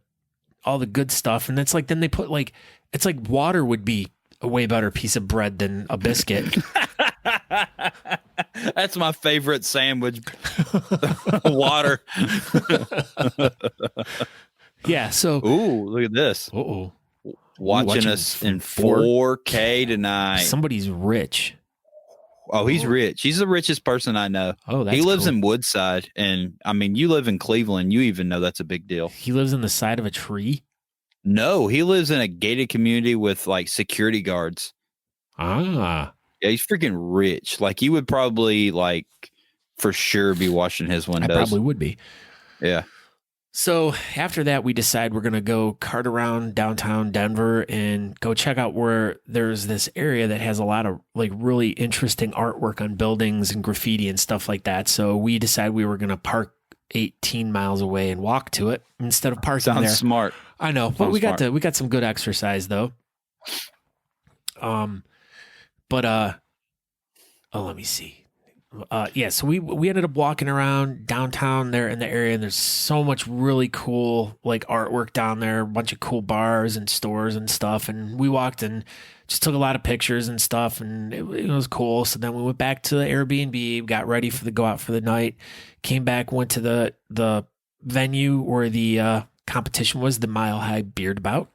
[SPEAKER 1] good stuff. And it's like, then they put like, it's like water would be a way better piece of bread than a biscuit.
[SPEAKER 3] That's my favorite sandwich. Water.
[SPEAKER 1] Yeah. So,
[SPEAKER 3] ooh, look at this.
[SPEAKER 1] Uh-oh.
[SPEAKER 3] Watching us in 4K tonight.
[SPEAKER 1] Somebody's rich.
[SPEAKER 3] Oh, he's rich. He's the richest person I know.
[SPEAKER 1] Oh, that's
[SPEAKER 3] He lives
[SPEAKER 1] cool.
[SPEAKER 3] in Woodside, and I mean, you live in Cleveland. You even know that's a big deal.
[SPEAKER 1] He lives in the side of a tree?
[SPEAKER 3] No, he lives in a gated community with like security guards.
[SPEAKER 1] Ah.
[SPEAKER 3] Yeah, he's freaking rich. Like, you would probably like for sure be washing his windows.
[SPEAKER 1] I probably would be.
[SPEAKER 3] Yeah.
[SPEAKER 1] So after that, we decide we're going to go cart around downtown Denver and go check out where there's this area that has a lot of like really interesting artwork on buildings and graffiti and stuff like that. So we decided we were going to park 18 miles away and walk to it instead of parking there.
[SPEAKER 3] Sounds smart.
[SPEAKER 1] I know, but we got some good exercise though. Let me see. So we ended up walking around downtown there in the area, and there's so much really cool like artwork down there, a bunch of cool bars and stores and stuff. And we walked and just took a lot of pictures and stuff, and it was cool. So then we went back to the Airbnb, got ready for the go out for the night, came back, went to the venue where the competition was, the Mile High Beard Bout.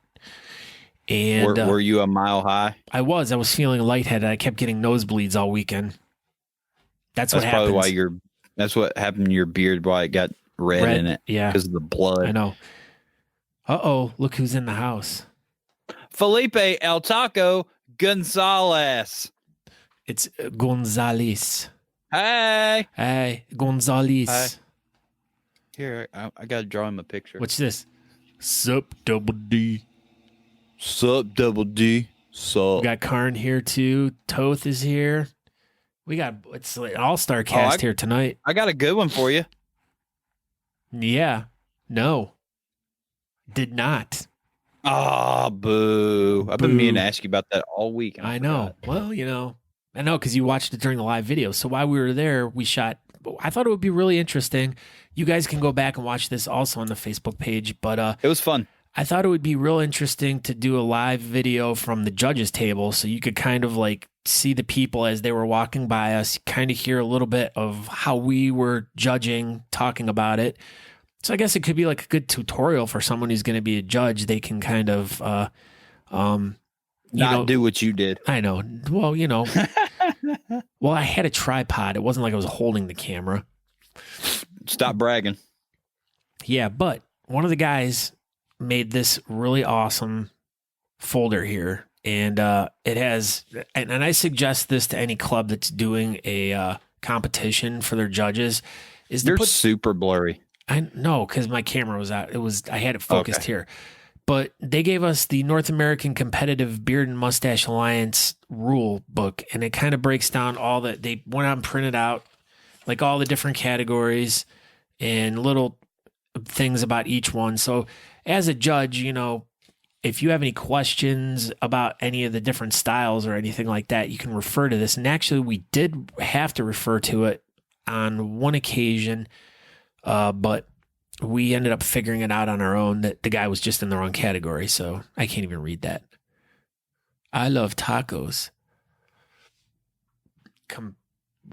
[SPEAKER 1] And
[SPEAKER 3] were you a mile high?
[SPEAKER 1] I was feeling lightheaded. I kept getting nosebleeds all weekend. That's what
[SPEAKER 3] probably
[SPEAKER 1] happens.
[SPEAKER 3] why that's what happened to your beard, why it got red in it.
[SPEAKER 1] Yeah.
[SPEAKER 3] Because of the blood.
[SPEAKER 1] I know. Uh-oh, look who's in the house.
[SPEAKER 3] Felipe El Taco Gonzalez.
[SPEAKER 1] It's Gonzalez.
[SPEAKER 3] Hey.
[SPEAKER 1] Hey, Gonzalez.
[SPEAKER 3] Hi. Here, I got to draw him a picture.
[SPEAKER 1] What's this? Sup, Double D.
[SPEAKER 3] Sup, Double D. Sup.
[SPEAKER 1] We got Karn here too. Toth is here. We got it's an all-star cast here tonight.
[SPEAKER 3] I got a good one for you.
[SPEAKER 1] Yeah. No. Did not.
[SPEAKER 3] Ah, boo. I've been meaning to ask you about that all week.
[SPEAKER 1] I know. Well, I know because you watched it during the live video. So while we were there, we shot. I thought it would be really interesting. You guys can go back and watch this also on the Facebook page. But
[SPEAKER 3] it was fun.
[SPEAKER 1] I thought it would be real interesting to do a live video from the judges table so you could kind of like see the people as they were walking by us, kind of hear a little bit of how we were judging, talking about it. So I guess it could be like a good tutorial for someone who's going to be a judge. They can kind of
[SPEAKER 3] do what you did.
[SPEAKER 1] I know. Well, well, I had a tripod. It wasn't like I was holding the camera.
[SPEAKER 3] Stop bragging.
[SPEAKER 1] Yeah, but one of the guys made this really awesome folder here, and it has, and I suggest this to any club that's doing a competition for their judges.
[SPEAKER 3] You're super blurry.
[SPEAKER 1] I know because my camera was out. I had it focused here. But they gave us the North American Competitive Beard and Mustache Alliance rule book, and it kind of breaks down all that. They went out and printed out like all the different categories and little things about each one. So as a judge, if you have any questions about any of the different styles or anything like that, you can refer to this. And actually, we did have to refer to it on one occasion, but we ended up figuring it out on our own that the guy was just in the wrong category. So I can't even read that. I love tacos.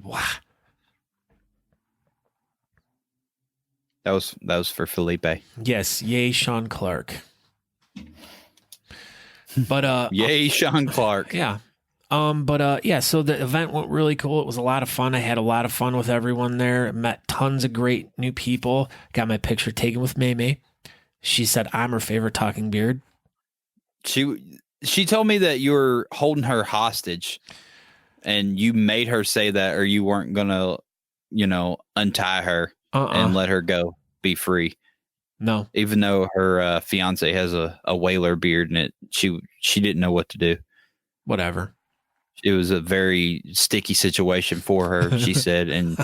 [SPEAKER 1] Wow.
[SPEAKER 3] That was for Felipe.
[SPEAKER 1] Yes. Yay, Sean Clark. But
[SPEAKER 3] yay, Sean Clark.
[SPEAKER 1] Yeah. So the event went really cool. It was a lot of fun. I had a lot of fun with everyone there. Met tons of great new people. Got my picture taken with May. She said I'm her favorite talking beard.
[SPEAKER 3] She told me that you were holding her hostage and you made her say that, or you weren't gonna, untie her and let her go be free.
[SPEAKER 1] No.
[SPEAKER 3] Even though her fiance has a whaler beard and she didn't know what to do.
[SPEAKER 1] Whatever.
[SPEAKER 3] It was a very sticky situation for her, she said, and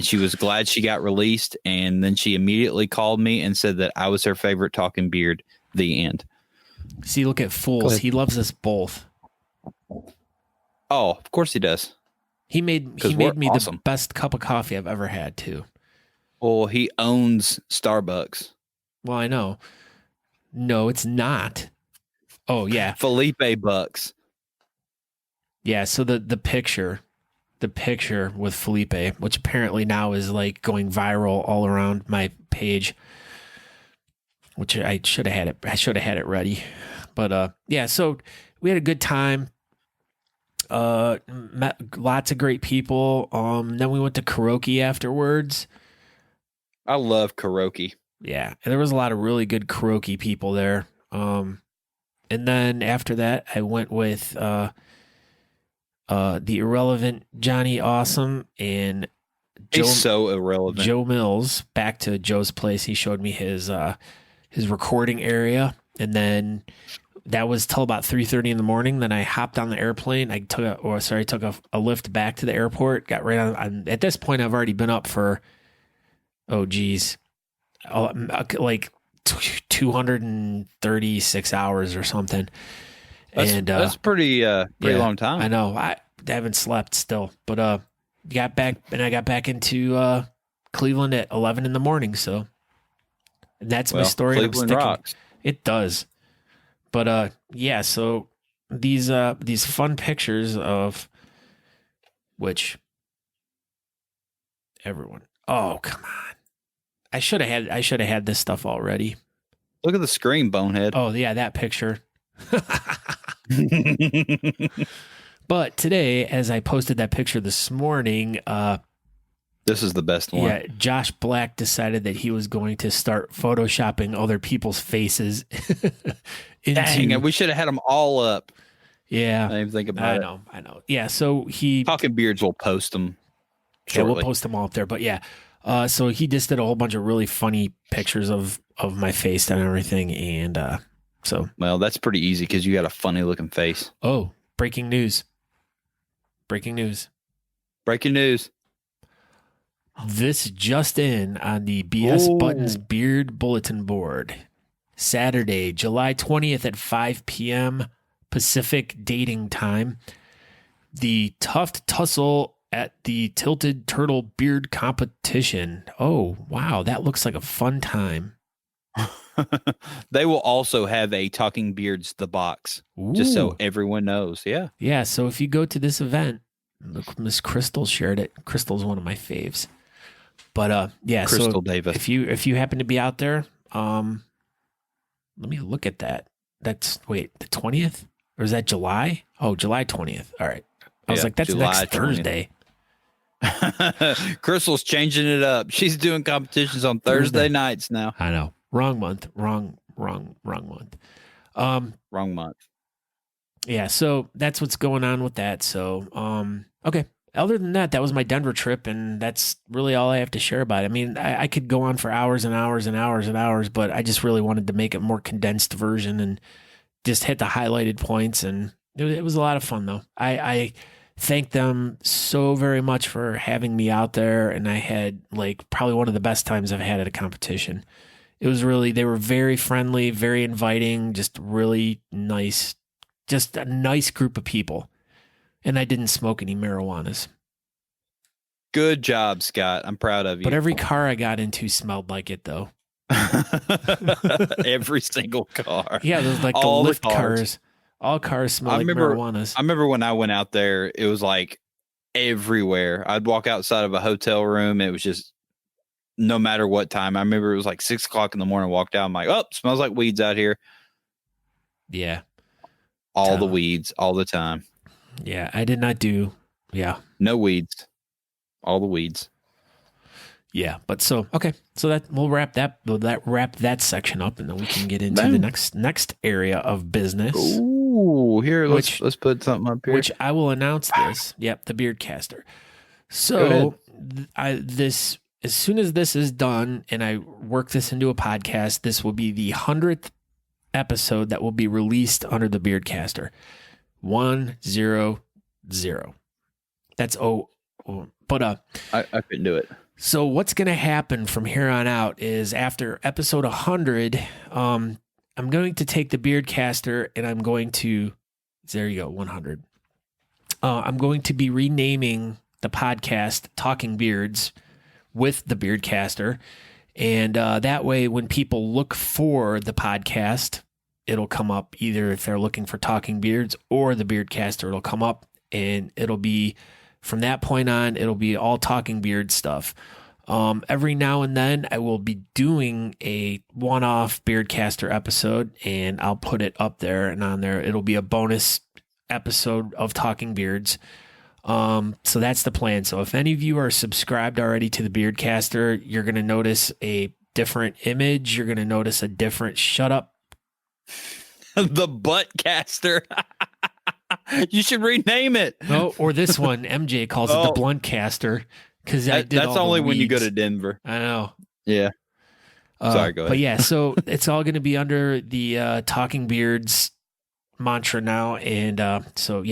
[SPEAKER 3] she was glad she got released. And then she immediately called me and said that I was her favorite talking beard. The end.
[SPEAKER 1] See, look at Fools. He loves us both.
[SPEAKER 3] Oh, of course he does.
[SPEAKER 1] He made me awesome. The best cup of coffee I've ever had, too.
[SPEAKER 3] Well, he owns Starbucks.
[SPEAKER 1] Well, I know. No, it's not. Oh, yeah.
[SPEAKER 3] Felipe Bucks.
[SPEAKER 1] Yeah, so the picture with Felipe, which apparently now is like going viral all around my page, which I should have had it. I should have had it ready, but yeah. So we had a good time. Met lots of great people. Then we went to karaoke afterwards.
[SPEAKER 3] I love karaoke.
[SPEAKER 1] Yeah, and there was a lot of really good karaoke people there. And then after that, I went with the irrelevant Johnny Awesome and
[SPEAKER 3] He's so irrelevant.
[SPEAKER 1] Joe Mills back to Joe's place. He showed me his recording area, and then that was till about 3:30 in the morning. Then I hopped on the airplane. I took a lift back to the airport. Got right on. At this point, I've already been up for like 236 hours or something. That's pretty
[SPEAKER 3] long time.
[SPEAKER 1] I know. I haven't slept still, but I got back into Cleveland at 11 in the morning. So that's my story.
[SPEAKER 3] Cleveland rocks.
[SPEAKER 1] It does. But yeah. So these fun pictures of which everyone. Oh, come on! I should have had this stuff already.
[SPEAKER 3] Look at the screen, bonehead.
[SPEAKER 1] Oh yeah, that picture. But today, as I posted that picture this morning,
[SPEAKER 3] this is the best one.
[SPEAKER 1] Yeah, Josh Black decided that he was going to start photoshopping other people's faces.
[SPEAKER 3] Dang it, we should have had them all up.
[SPEAKER 1] Yeah,
[SPEAKER 3] I didn't even think about it.
[SPEAKER 1] I know. Yeah, so
[SPEAKER 3] Talking Beards will post them shortly.
[SPEAKER 1] Yeah, we'll post them all up there. But yeah, So he just did a whole bunch of really funny pictures of my face and everything. And so.
[SPEAKER 3] Well, that's pretty easy because you got a funny looking face.
[SPEAKER 1] Oh, breaking news. Breaking news.
[SPEAKER 3] Breaking news.
[SPEAKER 1] This just in on the Buttons Beard Bulletin Board. Saturday, July 20th at 5 p.m. Pacific dating time. The Tuft Tussle at the Tilted Turtle Beard Competition. Oh, wow. That looks like a fun time.
[SPEAKER 3] They will also have a Talking Beards the Box, just so everyone knows. Yeah.
[SPEAKER 1] Yeah. So if you go to this event, look, Miss Crystal shared it. Crystal's one of my faves. But yeah,
[SPEAKER 3] Crystal
[SPEAKER 1] so
[SPEAKER 3] Davis.
[SPEAKER 1] If you happen to be out there, let me look at that. That's the 20th, or is that July? Oh, July 20th. All right. I was like, that's
[SPEAKER 3] July
[SPEAKER 1] next
[SPEAKER 3] 20th.
[SPEAKER 1] Thursday.
[SPEAKER 3] Crystal's changing it up. She's doing competitions on Thursday nights now.
[SPEAKER 1] I know. Wrong month. Wrong month.
[SPEAKER 3] Wrong month.
[SPEAKER 1] Yeah, so that's what's going on with that. So, okay. Other than that, that was my Denver trip, and that's really all I have to share about it. I mean, I could go on for hours and hours and hours and hours, but I just really wanted to make it a more condensed version and just hit the highlighted points, and it was a lot of fun, though. I thank them so very much for having me out there, and I had, like, probably one of the best times I've had at a competition. It was really, they were very friendly, very inviting, just really nice, just a nice group of people. And I didn't smoke any marijuanas.
[SPEAKER 3] Good job, Scott. I'm proud of you.
[SPEAKER 1] But every car I got into smelled like it, though.
[SPEAKER 3] Every single car.
[SPEAKER 1] Yeah, there's like
[SPEAKER 3] all
[SPEAKER 1] the lift
[SPEAKER 3] the cars.
[SPEAKER 1] All cars smell like marijuanas.
[SPEAKER 3] I remember when I went out there, it was like everywhere. I'd walk outside of a hotel room. It was just no matter what time. I remember it was like 6 o'clock in the morning. I walked out. I'm like, oh, smells like weeds out here.
[SPEAKER 1] Yeah.
[SPEAKER 3] All the weeds, all the time.
[SPEAKER 1] Yeah, I did not do. Yeah.
[SPEAKER 3] No weeds. All the weeds.
[SPEAKER 1] Yeah, but so okay, so that we'll wrap that section up, and then we can get into the next area of business.
[SPEAKER 3] Ooh, here let's put something up here.
[SPEAKER 1] Which I will announce this. Yep, the Beardcaster. So as soon as this is done, and I work this into a podcast, this will be the 100th episode that will be released under the Beardcaster. 100. That's but
[SPEAKER 3] I couldn't do it.
[SPEAKER 1] So what's going to happen from here on out is after episode 100, I'm going to take the Beardcaster and I'm going to, there you go, 100. I'm going to be renaming the podcast Talking Beards with the Beardcaster. And that way, when people look for the podcast, it'll come up either if they're looking for Talking Beards or the Beardcaster, it'll come up, and it'll be from that point on, it'll be all Talking Beard stuff. Every now and then I will be doing a one-off Beardcaster episode, and I'll put it up there, and on there it'll be a bonus episode of Talking Beards. So that's the plan. So if any of you are subscribed already to the Beardcaster, you're going to notice a different image. You're going to notice a different shut up.
[SPEAKER 3] The Buttcaster. You should rename it.
[SPEAKER 1] Oh, or this one, MJ calls it the Bluntcaster, because that's
[SPEAKER 3] only when you go to Denver.
[SPEAKER 1] I know.
[SPEAKER 3] Yeah. Sorry, go ahead.
[SPEAKER 1] But yeah, so it's all going to be under the Talking Beards mantra now, and so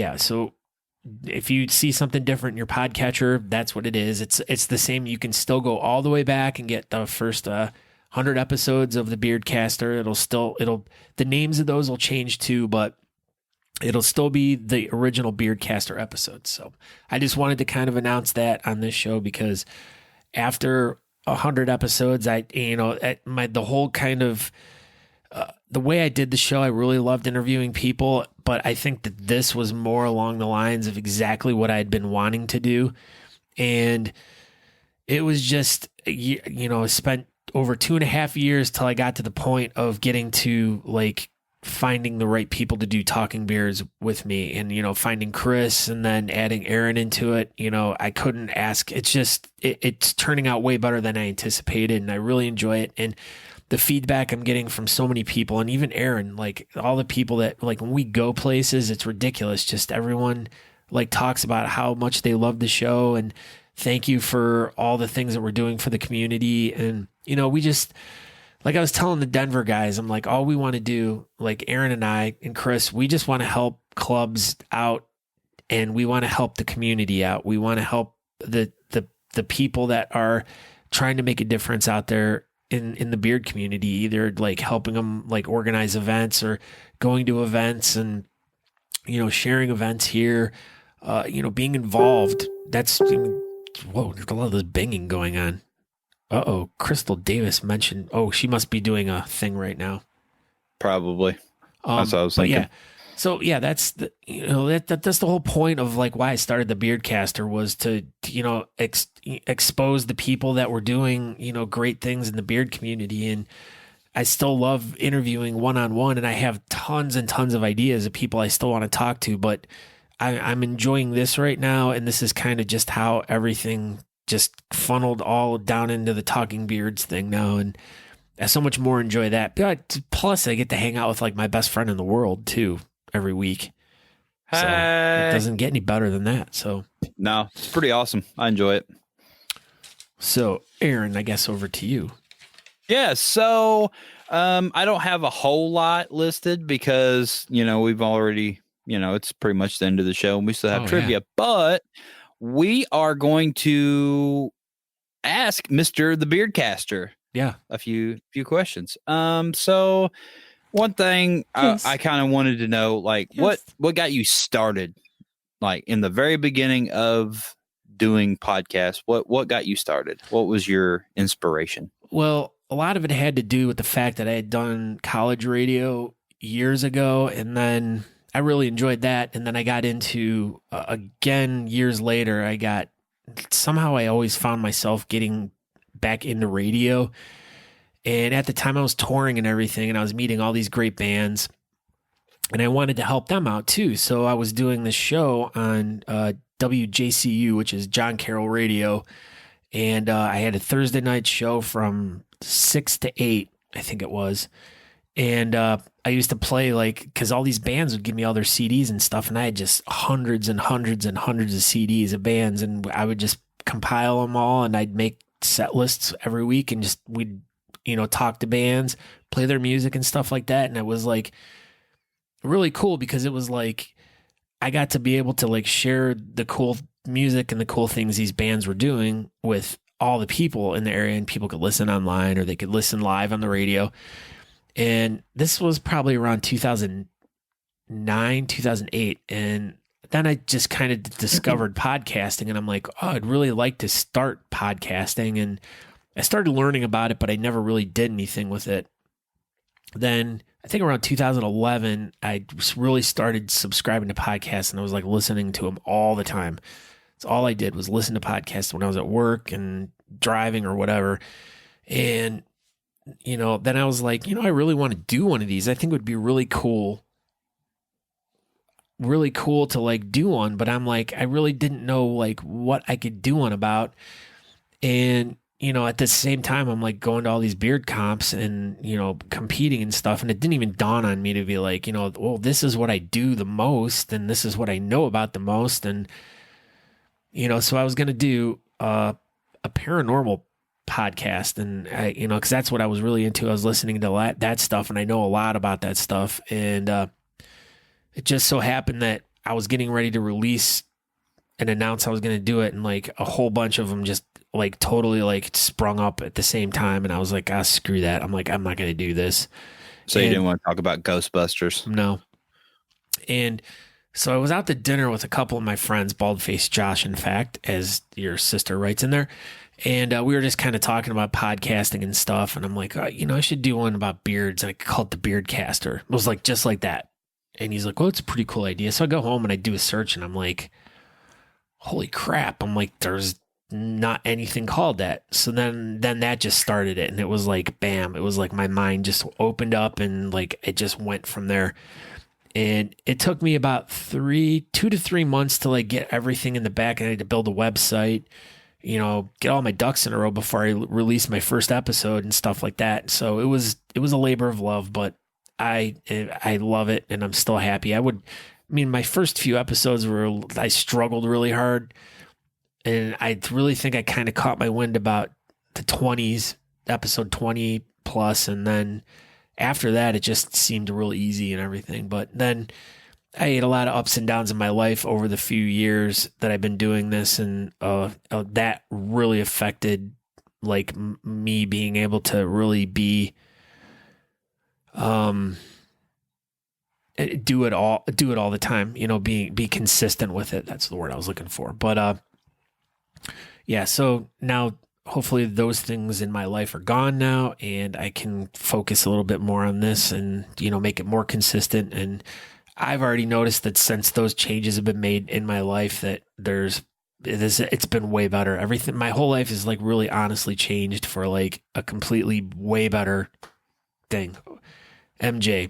[SPEAKER 1] if you see something different in your podcatcher, that's what it is. It's the same. You can still go all the way back and get the first 100 episodes of the Beardcaster. The names of those will change too, but it'll still be the original Beardcaster episodes. So I just wanted to kind of announce that on this show, because after 100 episodes, the whole kind of the way I did the show, I really loved interviewing people, but I think that this was more along the lines of exactly what I'd been wanting to do. And it was just, spent over 2.5 years till I got to the point of getting to like finding the right people to do Talking Beards with me, and, finding Chris and then adding Aaron into it. I couldn't ask. It's just, it's turning out way better than I anticipated, and I really enjoy it. And the feedback I'm getting from so many people, and even Aaron, like all the people that, like, when we go places, it's ridiculous. Just everyone like talks about how much they love the show and thank you for all the things that we're doing for the community. And, we just, like I was telling the Denver guys, I'm like, all we want to do, like Aaron and I and Chris, we just want to help clubs out, and we want to help the community out. We want to help the people that are trying to make a difference out there in the beard community, either like helping them like organize events or going to events and, sharing events here, being involved. That's, whoa, there's a lot of this banging going on. Crystal Davis mentioned, she must be doing a thing right now.
[SPEAKER 3] Probably. That's what I was thinking.
[SPEAKER 1] Yeah. So yeah, that's the, that's the whole point of like why I started the Beardcaster, was to, expose the people that were doing, great things in the beard community. And I still love interviewing one-on-one, and I have tons and tons of ideas of people I still want to talk to, but I'm enjoying this right now. And this is kind of just how everything just funneled all down into the Talking Beards thing now. And I so much more enjoy that. But plus I get to hang out with like my best friend in the world too, every week.
[SPEAKER 3] Hey.
[SPEAKER 1] So it doesn't get any better than that. So
[SPEAKER 3] no, it's pretty awesome. I enjoy it.
[SPEAKER 1] So Aaron, I guess over to you.
[SPEAKER 3] Yeah. So, I don't have a whole lot listed because, we've already, it's pretty much the end of the show and we still have trivia, but we are going to ask Mr. the Beardcaster.
[SPEAKER 1] Yeah.
[SPEAKER 3] A few questions. So one thing I kind of wanted to know, like what got you started, like in the very beginning of doing podcasts? What got you started? What was your inspiration?
[SPEAKER 1] Well, a lot of it had to do with the fact that I had done college radio years ago, and then I really enjoyed that. And then I got into, again, years later, I always found myself getting back into radio. And at the time I was touring and everything, and I was meeting all these great bands, and I wanted to help them out too. So I was doing this show on WJCU, which is John Carroll Radio. And I had a Thursday night show from 6 to 8, I think it was. And I used to play because all these bands would give me all their CDs and stuff, and I had just hundreds and hundreds and hundreds of CDs of bands, and I would just compile them all, and I'd make set lists every week, and we'd talk to bands, play their music and stuff like that. And it was like really cool because it was like I got to be able to like share the cool music and the cool things these bands were doing with all the people in the area, and people could listen online or they could listen live on the radio. And this was probably around 2009, 2008. And then I just kind of discovered podcasting, and I'm like, I'd really like to start podcasting. And I started learning about it, but I never really did anything with it. Then I think around 2011, I really started subscribing to podcasts, and I was like listening to them all the time. So all I did was listen to podcasts when I was at work and driving or whatever. And then I was like, I really want to do one of these. I think it would be really cool to like do one, but I'm like, I really didn't know like what I could do one about. And, at the same time, I'm like going to all these beard comps and, competing and stuff. And it didn't even dawn on me to be like, well, this is what I do the most, and this is what I know about the most. And, so I was going to do a paranormal podcast, and I, because that's what I was really into. I was listening to that stuff, and I know a lot about that stuff. And it just so happened that I was getting ready to release and announce I was going to do it, and like a whole bunch of them just like totally like sprung up at the same time, and I was like, screw that. I'm like, I'm not going to do this.
[SPEAKER 3] So you didn't want to talk about Ghostbusters?
[SPEAKER 1] No. And so I was out to dinner with a couple of my friends, Bald-Faced Josh, in fact, as your sister writes in there. And we were just kind of talking about podcasting and stuff. And I'm like, I should do one about beards. And I call it the Beardcaster. It was like just like that. And he's like, well, it's a pretty cool idea. So I go home and I do a search, and I'm like, holy crap. I'm like, there's not anything called that. So then that just started it. And it was like, bam, it was like my mind just opened up, and like it just went from there. And it took me about 2 to 3 months to like get everything in the back. And I had to build a website, get all my ducks in a row before I released my first episode and stuff like that. So it was a labor of love, but I love it, and I'm still happy. My first few episodes I struggled really hard. And I really think I kind of caught my wind about the 20s, episode 20 plus. And then after that, it just seemed real easy and everything. But then I had a lot of ups and downs in my life over the few years that I've been doing this. And that really affected like me being able to really be, do it all the time, be consistent with it. That's the word I was looking for. But, yeah, so now hopefully those things in my life are gone now, and I can focus a little bit more on this and, make it more consistent. And I've already noticed that since those changes have been made in my life that it's been way better. Everything, my whole life is like really honestly changed for like a completely way better thing. MJ,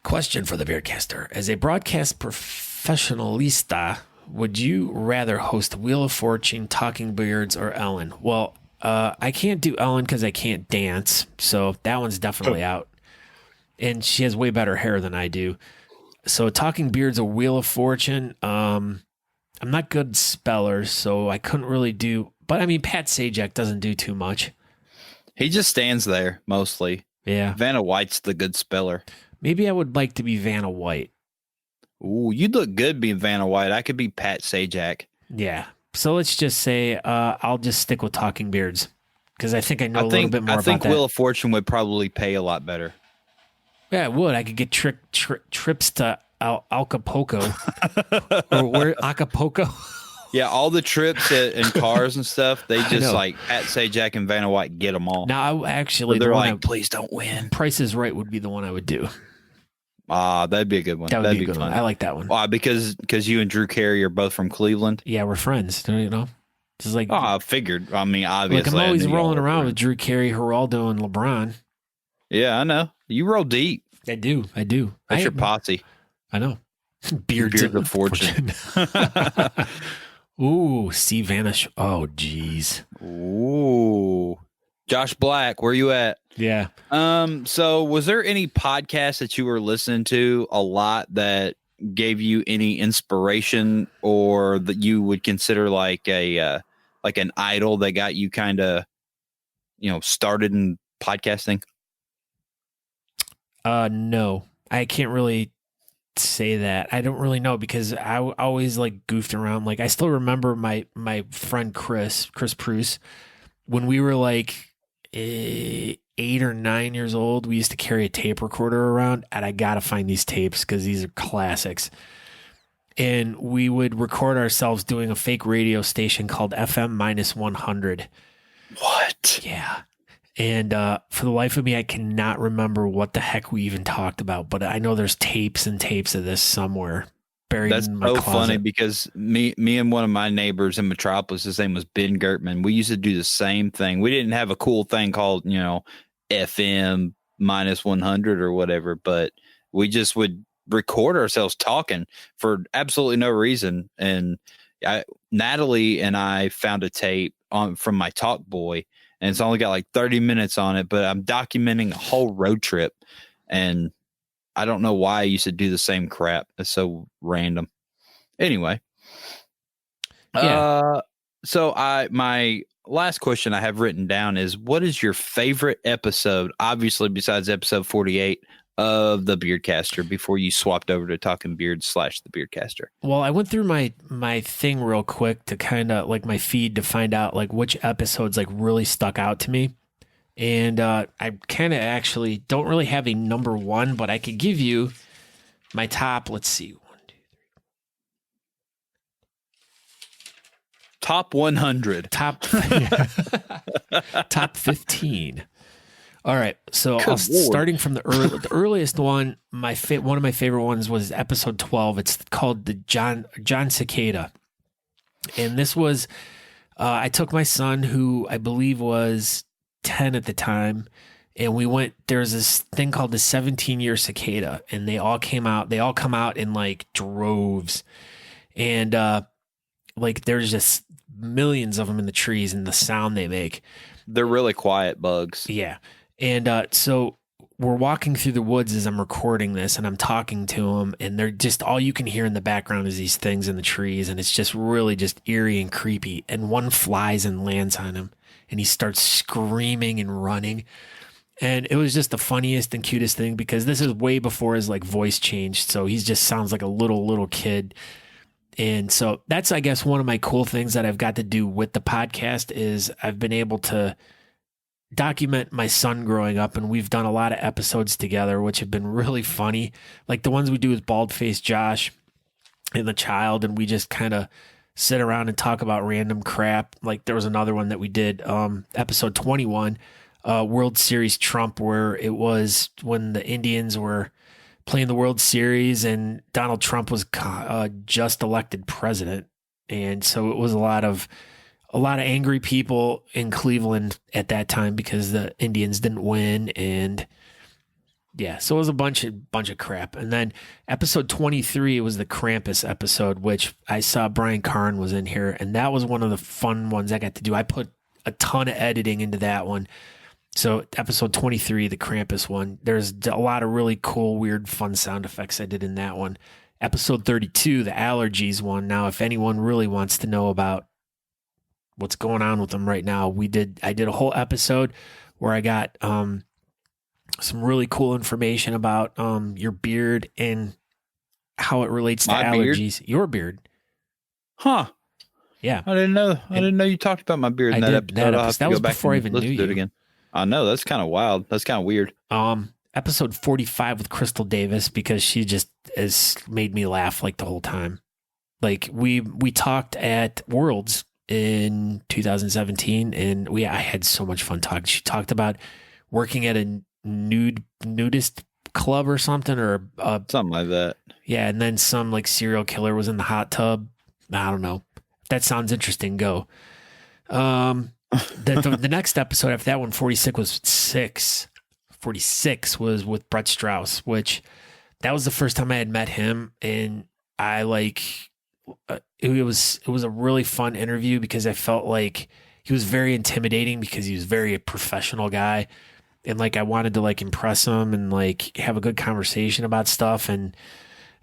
[SPEAKER 1] question for the Beardcaster. As a broadcast professionalista, would you rather host Wheel of Fortune, Talking Beards, or Ellen? Well, I can't do Ellen because I can't dance, so that one's definitely out. And she has way better hair than I do. So Talking Beards or Wheel of Fortune, I'm not good spellers, so I couldn't really do. But I mean, Pat Sajak doesn't do too much.
[SPEAKER 3] He just stands there mostly.
[SPEAKER 1] Yeah.
[SPEAKER 3] Vanna White's the good speller.
[SPEAKER 1] Maybe I would like to be Vanna White.
[SPEAKER 3] Ooh, you'd look good being Vanna White. I could be Pat Sajak.
[SPEAKER 1] Yeah. So let's just say I'll just stick with Talking Beards because I think I know a little bit more about that.
[SPEAKER 3] I think Wheel of Fortune would probably pay a lot better.
[SPEAKER 1] Yeah, it would. I could get trips to Acapulco or where Acapulco.
[SPEAKER 3] Yeah, all the trips in cars and stuff, they just like Pat Sajak and Vanna White get them all.
[SPEAKER 1] Now, actually,
[SPEAKER 3] they're like, please don't win.
[SPEAKER 1] Price is Right would be the one I would do.
[SPEAKER 3] That'd be a good one.
[SPEAKER 1] That'd be a good one. I like that one.
[SPEAKER 3] Why? Because you and Drew Carey are both from Cleveland.
[SPEAKER 1] Yeah, we're friends. Don't you know? It's like
[SPEAKER 3] I figured. I mean, obviously,
[SPEAKER 1] like I'm always rolling around with Drew Carey, Geraldo, and LeBron.
[SPEAKER 3] Yeah, I know. You roll deep.
[SPEAKER 1] I do.
[SPEAKER 3] That's your posse.
[SPEAKER 1] I know. Beards of Fortune. Ooh, Steve Vanish. Oh, geez.
[SPEAKER 3] Ooh. Josh Black, where you at?
[SPEAKER 1] Yeah.
[SPEAKER 3] So was there any podcast that you were listening to a lot that gave you any inspiration or that you would consider like an idol that got you kind of, started in podcasting?
[SPEAKER 1] No, I can't really say that. I don't really know because I always like goofed around. Like I still remember my friend Chris Pruce, when we were like 8 or 9 years old, we used to carry a tape recorder around, and I gotta find these tapes because these are classics. And we would record ourselves doing a fake radio station called Ep.100.
[SPEAKER 3] What?
[SPEAKER 1] Yeah. And for the life of me, I cannot remember what the heck we even talked about, but I know there's tapes and tapes of this somewhere buried in my closet. That's so funny
[SPEAKER 3] because me and one of my neighbors in Metropolis, his name was Ben Gertman. We used to do the same thing. We didn't have a cool thing called, FM -100 or whatever, but we just would record ourselves talking for absolutely no reason. And Natalie and I found a tape from my Talk Boy, and it's only got like 30 minutes on it, but I'm documenting a whole road trip, and I don't know why I used to do the same crap. It's so random. Anyway.
[SPEAKER 1] Yeah.
[SPEAKER 3] So my last question I have written down is, what is your favorite episode, obviously besides episode 48, of the Beardcaster before you swapped over to Talking Beards / the Beardcaster?
[SPEAKER 1] Well, I went through my thing real quick to kind of like my feed to find out like which episodes like really stuck out to me. And I kind of actually don't really have a number one, but I could give you my top, let's see. 1, 2, 3.
[SPEAKER 3] Top 100.
[SPEAKER 1] Top 15. All right, so starting from the earliest one, one of my favorite ones was episode 12. It's called the John Cicada, and this was I took my son, who I believe was 10 at the time, and we went. There's this thing called the 17-year cicada, and they all come out in like droves, and like there's just millions of them in the trees, and the sound they make.
[SPEAKER 3] They're really quiet bugs.
[SPEAKER 1] Yeah. And so we're walking through the woods as I'm recording this, and I'm talking to him, and they're just, all you can hear in the background is these things in the trees, and it's just really just eerie and creepy. And one flies and lands on him, and he starts screaming and running. And it was just the funniest and cutest thing, because this is way before his like voice changed. So he just sounds like a little kid. And so that's, I guess, one of my cool things that I've got to do with the podcast is I've been able to document my son growing up, and we've done a lot of episodes together, which have been really funny. Like the ones we do with Bald-Faced Josh and the child, and we just kind of sit around and talk about random crap. Like there was another one that we did, episode 21, World Series Trump, where it was when the Indians were playing the World Series and Donald Trump was just elected president. And so it was a lot of angry people in Cleveland at that time because the Indians didn't win. And yeah, so it was a bunch of crap. And then episode 23 was the Krampus episode, which I saw Brian Karn was in here, and that was one of the fun ones I got to do. I put a ton of editing into that one. So episode 23, the Krampus one, there's a lot of really cool, weird, fun sound effects I did in that one. Episode 32, the allergies one. Now, if anyone really wants to know about what's going on with them right now, I did a whole episode where I got some really cool information about your beard and how it relates to allergies. Your beard.
[SPEAKER 3] Huh.
[SPEAKER 1] Yeah.
[SPEAKER 3] I didn't know you talked about my beard in that episode.
[SPEAKER 1] That was before I even knew you.
[SPEAKER 3] Again. I know, that's kind of wild. That's kind of weird.
[SPEAKER 1] Episode 45 with Crystal Davis, because she just has made me laugh like the whole time. Like we talked at Worlds in 2017, and I had so much fun talking. She talked about working at a nudist club or something, or
[SPEAKER 3] something like that.
[SPEAKER 1] Yeah, and then some like serial killer was in the hot tub. I don't know. If that sounds interesting, go. The next episode after that one, 46 was with Brett Strauss, which that was the first time I had met him, and I it was a really fun interview because I felt like he was very intimidating because he was very a professional guy, and like I wanted to like impress him and like have a good conversation about stuff, and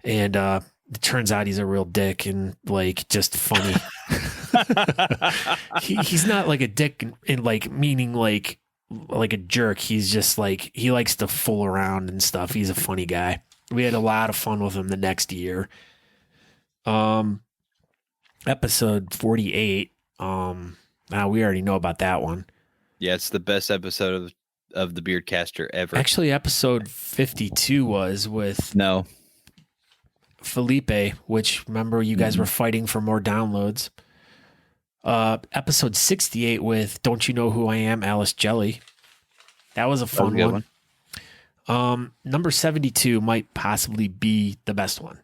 [SPEAKER 1] it turns out he's a real dick and like just funny. He's not like a dick in like meaning like a jerk. He's just like, he likes to fool around and stuff. He's a funny guy. We had a lot of fun with him the next year. Episode 48. Now we already know about that one.
[SPEAKER 3] Yeah, it's the best episode of the Beardcaster ever.
[SPEAKER 1] Actually, episode 52 was with Felipe, which remember you guys were fighting for more downloads. Episode 68 with Don't You Know Who I Am, Alice Jelly. That was a fun one. Number 72 might possibly be the best one.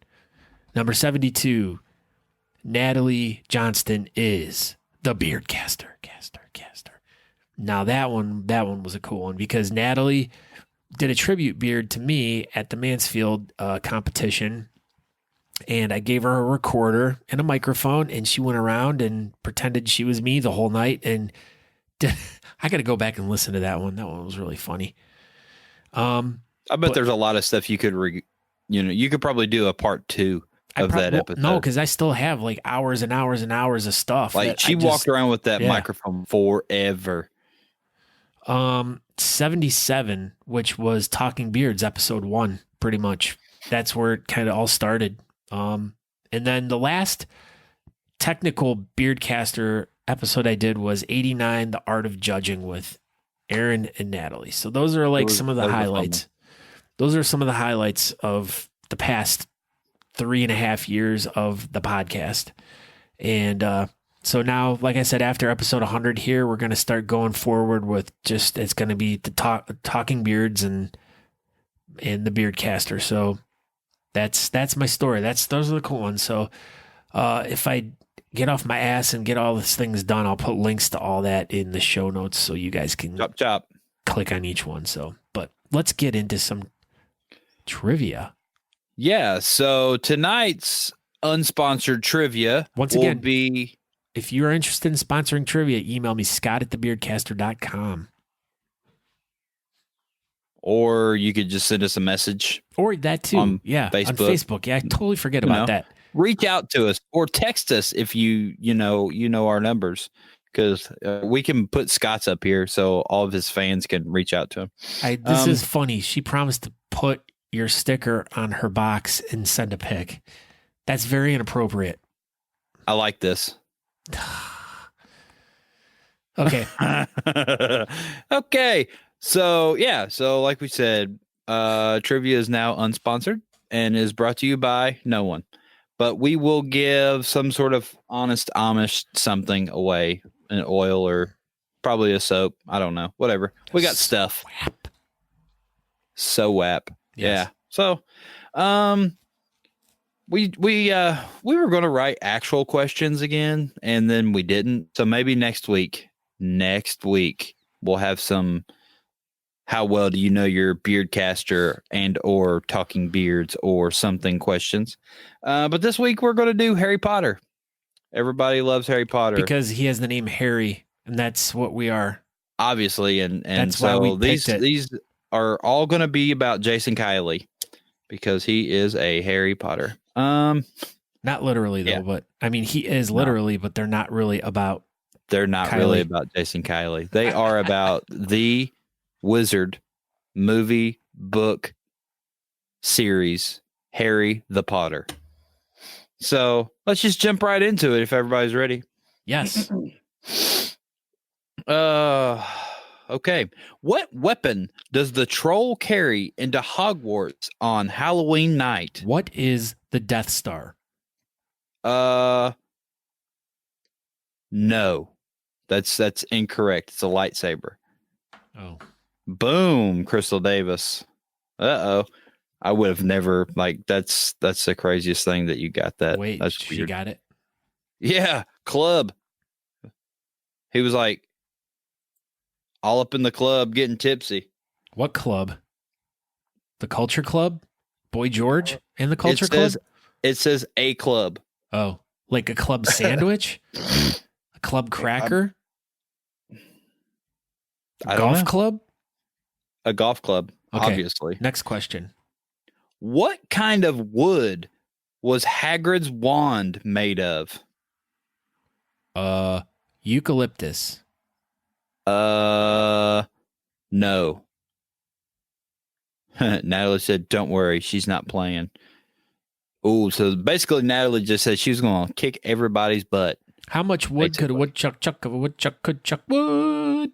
[SPEAKER 1] Number 72, Natalie Johnston is the Beardcaster. Now that one was a cool one because Natalie did a tribute beard to me at the Mansfield competition. And I gave her a recorder and a microphone, and she went around and pretended she was me the whole night. And I got to go back and listen to that one. That one was really funny. I
[SPEAKER 3] bet there's a lot of stuff you could, you could probably do a part 2 of that episode.
[SPEAKER 1] No, because I still have like hours and hours and hours of stuff.
[SPEAKER 3] Like she walked around with that microphone forever.
[SPEAKER 1] 77, which was Talking Beards, episode 1, pretty much. That's where it kind of all started. And then the last technical Beardcaster episode I did was 89, The Art of Judging with Aaron and Natalie. So those are like some of the highlights. Those are some of the highlights of the past 3.5 years of the podcast. And so now, like I said, after episode 100 here, we're going to start going forward with just, it's going to be the Talking Beards and the Beardcaster. So that's my story. Those are the cool ones. So if I get off my ass and get all these things done, I'll put links to all that in the show notes so you guys can
[SPEAKER 3] chop.
[SPEAKER 1] Click on each one. So, but let's get into some trivia.
[SPEAKER 3] Yeah. So tonight's unsponsored trivia
[SPEAKER 1] once again will be, if you're interested in sponsoring trivia, email me Scott@thebeardcaster.com.
[SPEAKER 3] or you could just send us a message.
[SPEAKER 1] Or that too.
[SPEAKER 3] On
[SPEAKER 1] Facebook. On Facebook. Yeah, I totally forget
[SPEAKER 3] You
[SPEAKER 1] about
[SPEAKER 3] know,
[SPEAKER 1] that.
[SPEAKER 3] Reach out to us or text us if you know our numbers, because we can put Scott's up here so all of his fans can reach out to him.
[SPEAKER 1] This is funny. She promised to put your sticker on her box and send a pic. That's very inappropriate.
[SPEAKER 3] I like this.
[SPEAKER 1] Okay.
[SPEAKER 3] Okay. So like we said, trivia is now unsponsored and is brought to you by no one. But we will give some sort of honest Amish something away, an oil or probably a soap. I don't know. Whatever. We got stuff. SOAP.
[SPEAKER 1] Yes.
[SPEAKER 3] Yeah. So, we were going to write actual questions again, and then we didn't. So maybe next week we'll have some. How well do you know your Beardcaster and or Talking Beards or something questions? But this week we're going to do Harry Potter. Everybody loves Harry Potter
[SPEAKER 1] because he has the name Harry, and that's what we are.
[SPEAKER 3] Obviously, and
[SPEAKER 1] that's
[SPEAKER 3] so
[SPEAKER 1] why we
[SPEAKER 3] these are all going to be about Jason Kiley because he is a Harry Potter.
[SPEAKER 1] Not literally though, but I mean he is literally, but they're not really about.
[SPEAKER 3] They're not
[SPEAKER 1] Kiley.
[SPEAKER 3] Really about Jason Kiley. They are about the Wizard movie book series, Harry the Potter. So let's just jump right into it if everybody's ready.
[SPEAKER 1] Yes.
[SPEAKER 3] Okay. What weapon does the troll carry into Hogwarts on Halloween night?
[SPEAKER 1] What is the Death Star?
[SPEAKER 3] No. That's incorrect. It's a lightsaber.
[SPEAKER 1] Oh.
[SPEAKER 3] Boom, Crystal Davis. Uh-oh. I would have never, that's the craziest thing that you got that.
[SPEAKER 1] Wait,
[SPEAKER 3] that's
[SPEAKER 1] she
[SPEAKER 3] weird.
[SPEAKER 1] got it?
[SPEAKER 3] Yeah, club. He was like all up in the club getting tipsy.
[SPEAKER 1] What club? The Culture Club? Boy George and the Culture Club?
[SPEAKER 3] It says a club.
[SPEAKER 1] Oh, like a club sandwich? A club cracker?
[SPEAKER 3] I don't know.
[SPEAKER 1] Golf club?
[SPEAKER 3] A golf club,
[SPEAKER 1] Okay.
[SPEAKER 3] Obviously.
[SPEAKER 1] Next question.
[SPEAKER 3] What kind of wood was Hagrid's wand made of?
[SPEAKER 1] Eucalyptus.
[SPEAKER 3] No. Natalie said, don't worry, she's not playing. Oh, so basically Natalie just said she was going to kick everybody's butt.
[SPEAKER 1] How much wood could a woodchuck chuck if a woodchuck could chuck wood?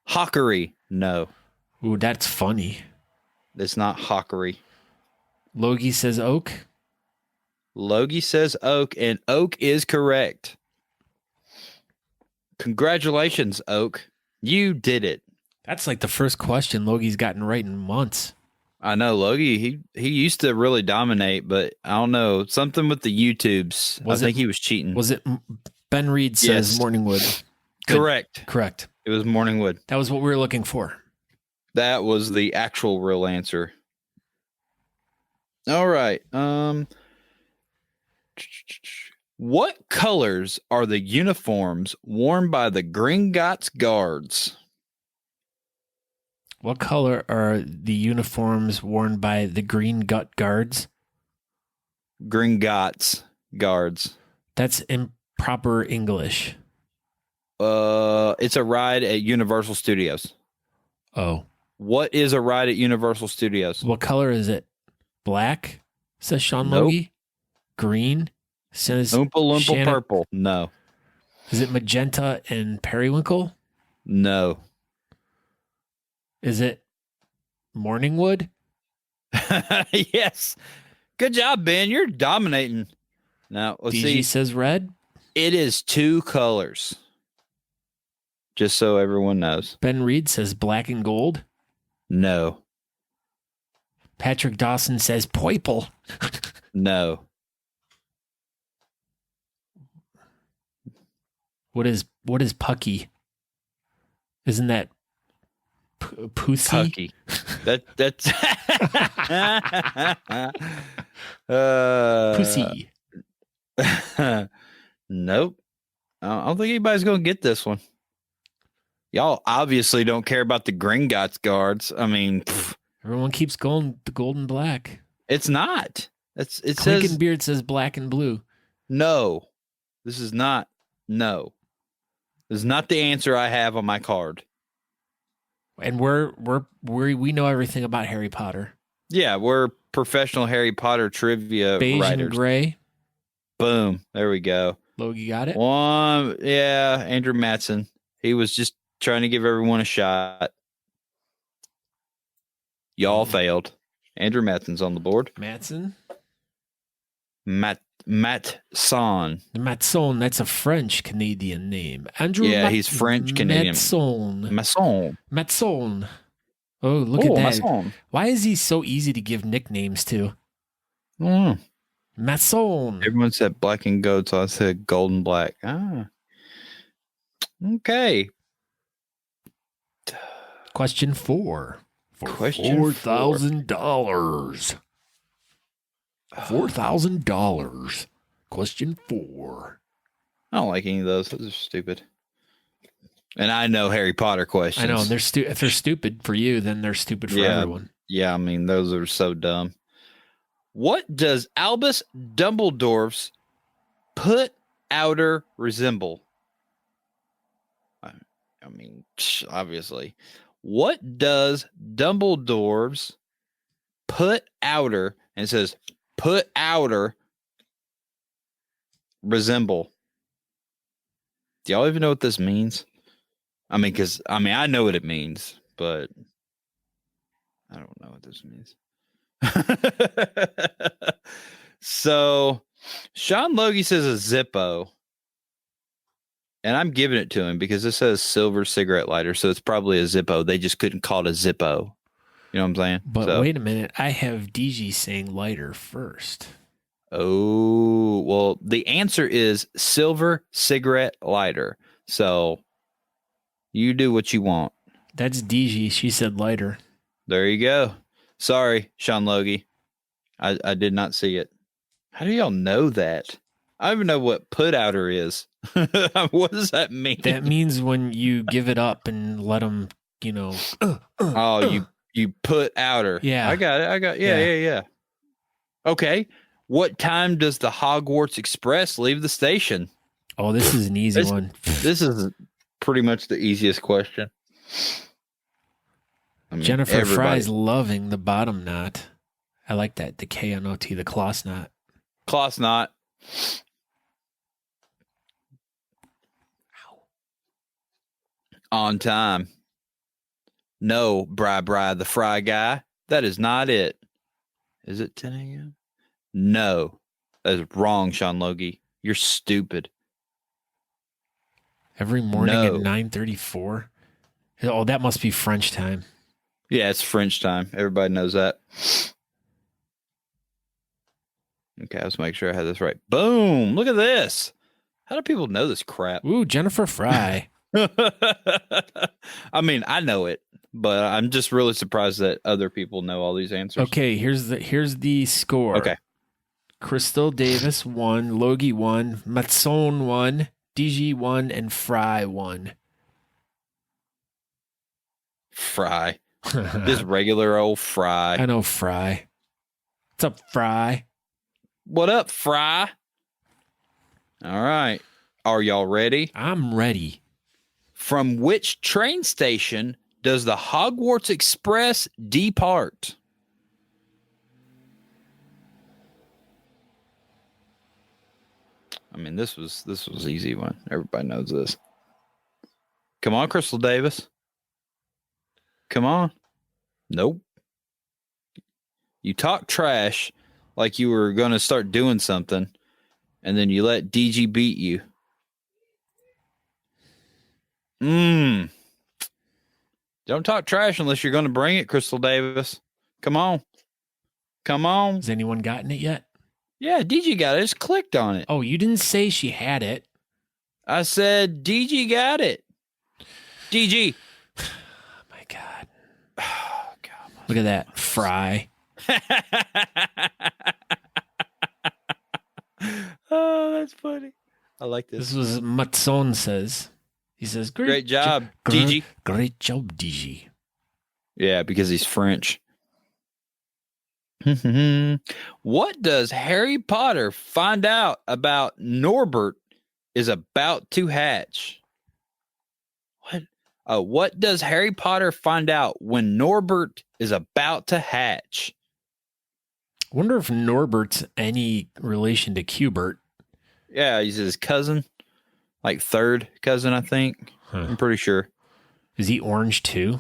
[SPEAKER 3] Hockery. No.
[SPEAKER 1] Ooh, that's funny.
[SPEAKER 3] It's not hockery.
[SPEAKER 1] Logie says oak.
[SPEAKER 3] Logie says oak, and oak is correct. Congratulations, Oak. You did it.
[SPEAKER 1] That's like the first question Logie's gotten right in months.
[SPEAKER 3] I know Logie, he used to really dominate, but I don't know. Something with the YouTubes. I think he was cheating.
[SPEAKER 1] Was it Ben Reed says
[SPEAKER 3] Yes.
[SPEAKER 1] Morningwood?
[SPEAKER 3] Correct.
[SPEAKER 1] Correct.
[SPEAKER 3] It was Morningwood.
[SPEAKER 1] That was what we were looking for.
[SPEAKER 3] That was the actual real answer. All right. What colors are the uniforms worn by the Gringotts Guards?
[SPEAKER 1] What color are the uniforms worn by the Green Gut Guards?
[SPEAKER 3] Gringotts Guards.
[SPEAKER 1] That's improper English.
[SPEAKER 3] It's a ride at Universal Studios.
[SPEAKER 1] Oh.
[SPEAKER 3] What is a ride at Universal Studios?
[SPEAKER 1] What color is it? Black, says Sean
[SPEAKER 3] Nope.
[SPEAKER 1] Logie. Green, says
[SPEAKER 3] Oompa Loompa
[SPEAKER 1] Shannon.
[SPEAKER 3] Purple. No.
[SPEAKER 1] Is it magenta and periwinkle?
[SPEAKER 3] No.
[SPEAKER 1] Is it Morningwood?
[SPEAKER 3] Yes. Good job, Ben. You're dominating. Now, let's
[SPEAKER 1] DG
[SPEAKER 3] see.
[SPEAKER 1] says red.
[SPEAKER 3] It is 2 colors. Just so everyone knows.
[SPEAKER 1] Ben Reed says black and gold.
[SPEAKER 3] No.
[SPEAKER 1] Patrick Dawson says purple.
[SPEAKER 3] No.
[SPEAKER 1] What is pucky? Isn't that pussy?
[SPEAKER 3] Pucky. That's
[SPEAKER 1] Pussy.
[SPEAKER 3] Nope. I don't think anybody's gonna get this one. Y'all obviously don't care about the Gringotts guards. I mean,
[SPEAKER 1] Everyone keeps going the gold and black.
[SPEAKER 3] it's not. It
[SPEAKER 1] Clink
[SPEAKER 3] says
[SPEAKER 1] and Beard says black and blue.
[SPEAKER 3] no. This is not. No. This is not the answer I have on my card.
[SPEAKER 1] And we know everything about Harry Potter.
[SPEAKER 3] Yeah, we're professional Harry Potter trivia
[SPEAKER 1] Beige
[SPEAKER 3] writers.
[SPEAKER 1] and gray.
[SPEAKER 3] Boom. There we go.
[SPEAKER 1] Logie got it.
[SPEAKER 3] One. Yeah, Andrew Matson. He was just trying to give everyone a shot. Y'all failed. Andrew Matson's on the board.
[SPEAKER 1] Matson.
[SPEAKER 3] Matson.
[SPEAKER 1] Matson, that's a French Canadian name. Andrew.
[SPEAKER 3] Yeah, he's French Canadian.
[SPEAKER 1] Matson. Oh, look at that.
[SPEAKER 3] Masson.
[SPEAKER 1] Why is he so easy to give nicknames to?
[SPEAKER 3] Mm.
[SPEAKER 1] Matson.
[SPEAKER 3] Everyone said black and gold, so I said gold and black. Ah. Okay.
[SPEAKER 1] Question 4. For
[SPEAKER 3] Question
[SPEAKER 1] $4,000. $4,000. Question 4.
[SPEAKER 3] I don't like any of those. Those are stupid. And I know Harry Potter questions.
[SPEAKER 1] I know. If they're stupid for you, then they're stupid for everyone.
[SPEAKER 3] Yeah, I mean, those are so dumb. What does Albus Dumbledore's put outer resemble? I mean, obviously. What does Dumbledore's put outer, and it says put outer, resemble? Do y'all even know what this means? I mean, I know what it means, but I don't know what this means. So, Sean Logie says a Zippo, and I'm giving it to him because it says silver cigarette lighter, so it's probably a Zippo. They just couldn't call it a Zippo. You know what I'm saying?
[SPEAKER 1] But wait a minute. I have DG saying lighter first.
[SPEAKER 3] Oh, well, the answer is silver cigarette lighter. So, you do what you want.
[SPEAKER 1] That's DG. She said lighter.
[SPEAKER 3] There you go. Sorry, Sean Logie. I did not see it. How do y'all know that? I don't even know what put outer is. What does that mean?
[SPEAKER 1] That means when you give it up and let them,
[SPEAKER 3] you put outer.
[SPEAKER 1] Yeah.
[SPEAKER 3] I got it. Yeah. Okay. What time does the Hogwarts Express leave the station?
[SPEAKER 1] Oh, this is an easy one.
[SPEAKER 3] This is pretty much the easiest question. I mean,
[SPEAKER 1] Jennifer Fry's loving the bottom knot. I like that. The K-N-O-T, the cloth knot.
[SPEAKER 3] Cloth knot. On time. No, Bri, the Fry guy. That is not it. Is it 10 a.m.? No. That is wrong, Sean Logie. You're stupid.
[SPEAKER 1] Every morning at 9:34? Oh, that must be French time.
[SPEAKER 3] Yeah, it's French time. Everybody knows that. Okay, let's make sure I have this right. Boom! Look at this. How do people know this crap?
[SPEAKER 1] Ooh, Jennifer Fry.
[SPEAKER 3] I mean, I know it, but I'm just really surprised that other people know all these answers.
[SPEAKER 1] Okay, here's the score.
[SPEAKER 3] Okay.
[SPEAKER 1] Crystal Davis 1, Logie 1, Matson 1, DG 1, and Fry 1.
[SPEAKER 3] Fry. Just regular old Fry.
[SPEAKER 1] I know Fry. What's up, Fry?
[SPEAKER 3] What up, Fry? All right. Are y'all ready?
[SPEAKER 1] I'm ready.
[SPEAKER 3] From which train station does the Hogwarts Express depart? I mean, this was easy one. Everybody knows this. Come on, Crystal Davis. Come on. Nope. You talk trash like you were going to start doing something, and then you let DG beat you. Don't talk trash unless you're going to bring it, Crystal Davis. Come on. Come on.
[SPEAKER 1] Has anyone gotten it yet?
[SPEAKER 3] Yeah, DG got it. I just clicked on it.
[SPEAKER 1] Oh, you didn't say she had it.
[SPEAKER 3] I said DG got it. DG.
[SPEAKER 1] Oh, my God. Oh, God. Look at that. Fry.
[SPEAKER 3] Oh, that's funny. I like this.
[SPEAKER 1] This was Matson says. He says,
[SPEAKER 3] Great job, Gigi.
[SPEAKER 1] Great job, Gigi.
[SPEAKER 3] Yeah, because he's French. What does Harry Potter find out about Norbert is about to hatch? What does Harry Potter find out when Norbert is about to hatch?
[SPEAKER 1] I wonder if Norbert's any relation to Cubert.
[SPEAKER 3] Yeah, he's his cousin, like third cousin, I think. I'm pretty sure.
[SPEAKER 1] Is he orange too?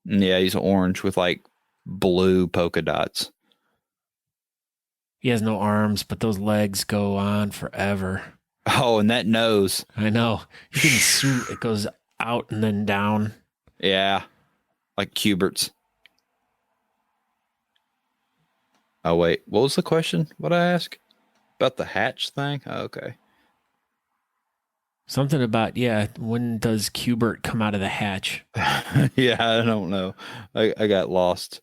[SPEAKER 3] Yeah, he's orange with like blue polka dots.
[SPEAKER 1] He has no arms, but those legs go on forever.
[SPEAKER 3] Oh, and that nose.
[SPEAKER 1] I know. You can see it goes out and then down.
[SPEAKER 3] Yeah, like Cubert's. Oh, wait. What was the question? What I ask? About the hatch thing? Oh, okay.
[SPEAKER 1] Something about, when does Cubert come out of the hatch?
[SPEAKER 3] Yeah, I don't know. I got lost.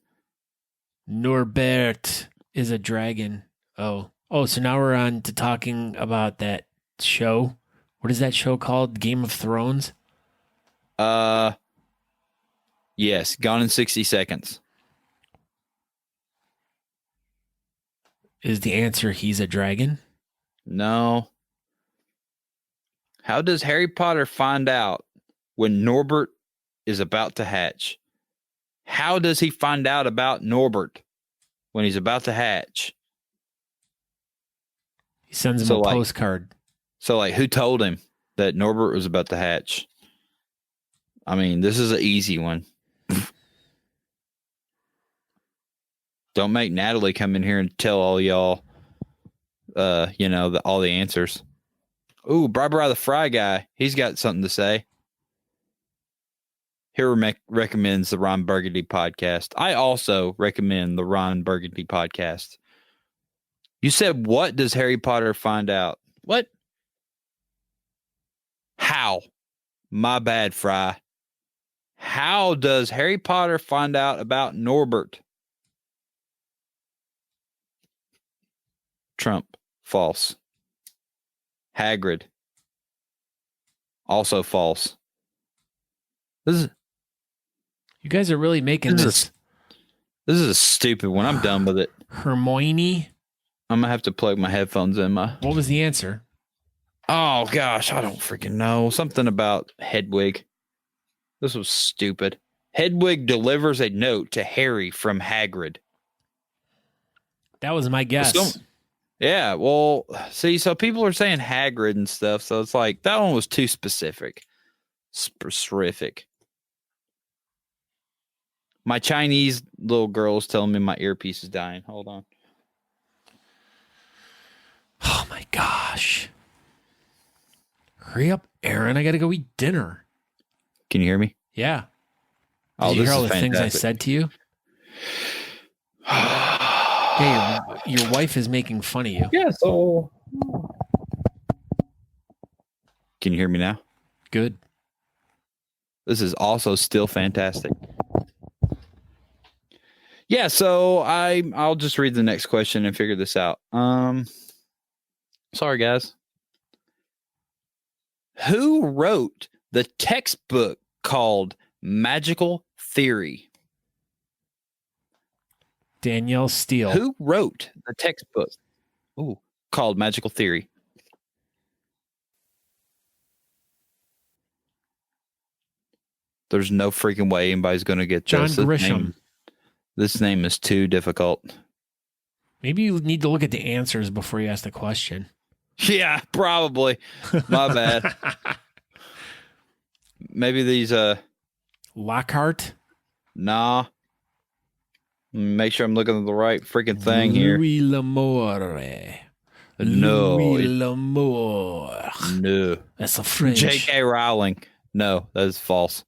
[SPEAKER 1] Norbert is a dragon. Oh, so now we're on to talking about that show. What is that show called? Game of Thrones?
[SPEAKER 3] Yes, Gone in 60 Seconds.
[SPEAKER 1] Is the answer he's a dragon?
[SPEAKER 3] No. How does Harry Potter find out when Norbert is about to hatch? How does he find out about Norbert when he's about to hatch?
[SPEAKER 1] He sends him a postcard.
[SPEAKER 3] So, who told him that Norbert was about to hatch? I mean, this is an easy one. Don't make Natalie come in here and tell all y'all, all the answers. Ooh, Barbara the Fry guy. He's got something to say. Here recommends the Ron Burgundy podcast. I also recommend the Ron Burgundy podcast. You said, what does Harry Potter find out? What? How? My bad, Fry. How does Harry Potter find out about Norbert? Trump. False. Hagrid. Also false.
[SPEAKER 1] You guys are really making this.
[SPEAKER 3] This is a stupid one. I'm done with it.
[SPEAKER 1] Hermione.
[SPEAKER 3] I'm gonna have to plug my headphones in.
[SPEAKER 1] What was the answer?
[SPEAKER 3] Oh gosh, I don't freaking know. Something about Hedwig. This was stupid. Hedwig delivers a note to Harry from Hagrid.
[SPEAKER 1] That was my guess.
[SPEAKER 3] Yeah, well, see, so people are saying Hagrid and stuff, so it's like that one was too specific. Specific. My Chinese little girl is telling me my earpiece is dying. Hold on.
[SPEAKER 1] Oh my gosh. Hurry up, Aaron. I gotta go eat dinner.
[SPEAKER 3] Can you hear me?
[SPEAKER 1] Yeah.
[SPEAKER 3] Oh,
[SPEAKER 1] Did you hear all the things I said to you? Hey, your wife is making fun of you.
[SPEAKER 3] Yeah, so. Can you hear me now?
[SPEAKER 1] Good.
[SPEAKER 3] This is also still fantastic. Yeah, so I'll just read the next question and figure this out. Sorry, guys. Who wrote the textbook called Magical Theory?
[SPEAKER 1] Danielle Steele.
[SPEAKER 3] Who wrote the textbook called Magical Theory? There's no freaking way anybody's going to get
[SPEAKER 1] John
[SPEAKER 3] this.
[SPEAKER 1] Grisham.
[SPEAKER 3] This name is too difficult.
[SPEAKER 1] Maybe you need to look at the answers before you ask the question.
[SPEAKER 3] Yeah, probably. My bad. Maybe these
[SPEAKER 1] Lockhart?
[SPEAKER 3] Nah. Make sure I'm looking at the right freaking thing here.
[SPEAKER 1] Louis L'Amour.
[SPEAKER 3] No.
[SPEAKER 1] Louis L'Amour.
[SPEAKER 3] No.
[SPEAKER 1] That's a French.
[SPEAKER 3] J.K. Rowling. No, that is false.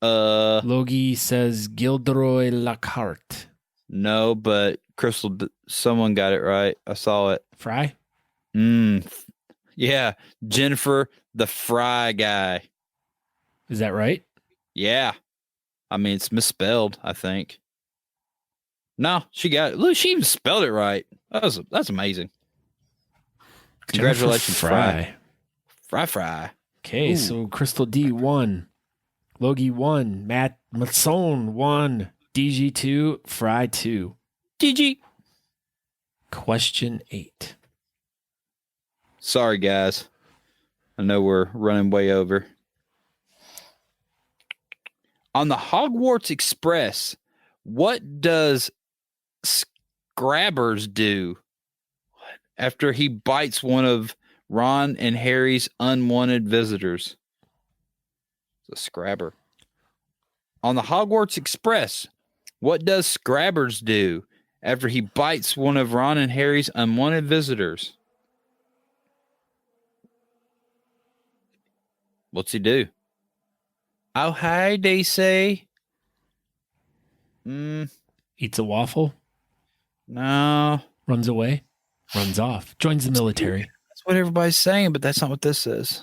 [SPEAKER 1] Logie says Gilderoy Lockhart.
[SPEAKER 3] No, but Crystal, someone got it right. I saw it.
[SPEAKER 1] Fry?
[SPEAKER 3] Yeah, Jennifer the Fry guy.
[SPEAKER 1] Is that right?
[SPEAKER 3] Yeah. I mean, it's misspelled, I think. No, she got it. Look, she even spelled it right. That's amazing. Congratulations, Fry. Fry.
[SPEAKER 1] Okay, so Crystal D 1, Logie 1, Matt Matson 1, DG 2, Fry 2.
[SPEAKER 3] GG.
[SPEAKER 1] Question 8.
[SPEAKER 3] Sorry, guys. I know we're running way over. On the Hogwarts Express, what does Scrabbers do after he bites one of Ron and Harry's unwanted visitors? It's a Scrabber. On the Hogwarts Express, what does Scrabbers do after he bites one of Ron and Harry's unwanted visitors? What's he do? Oh, hi, they say.
[SPEAKER 1] Eats a waffle,
[SPEAKER 3] No.
[SPEAKER 1] runs away, runs off, joins the military.
[SPEAKER 3] That's what everybody's saying, but that's not what this says.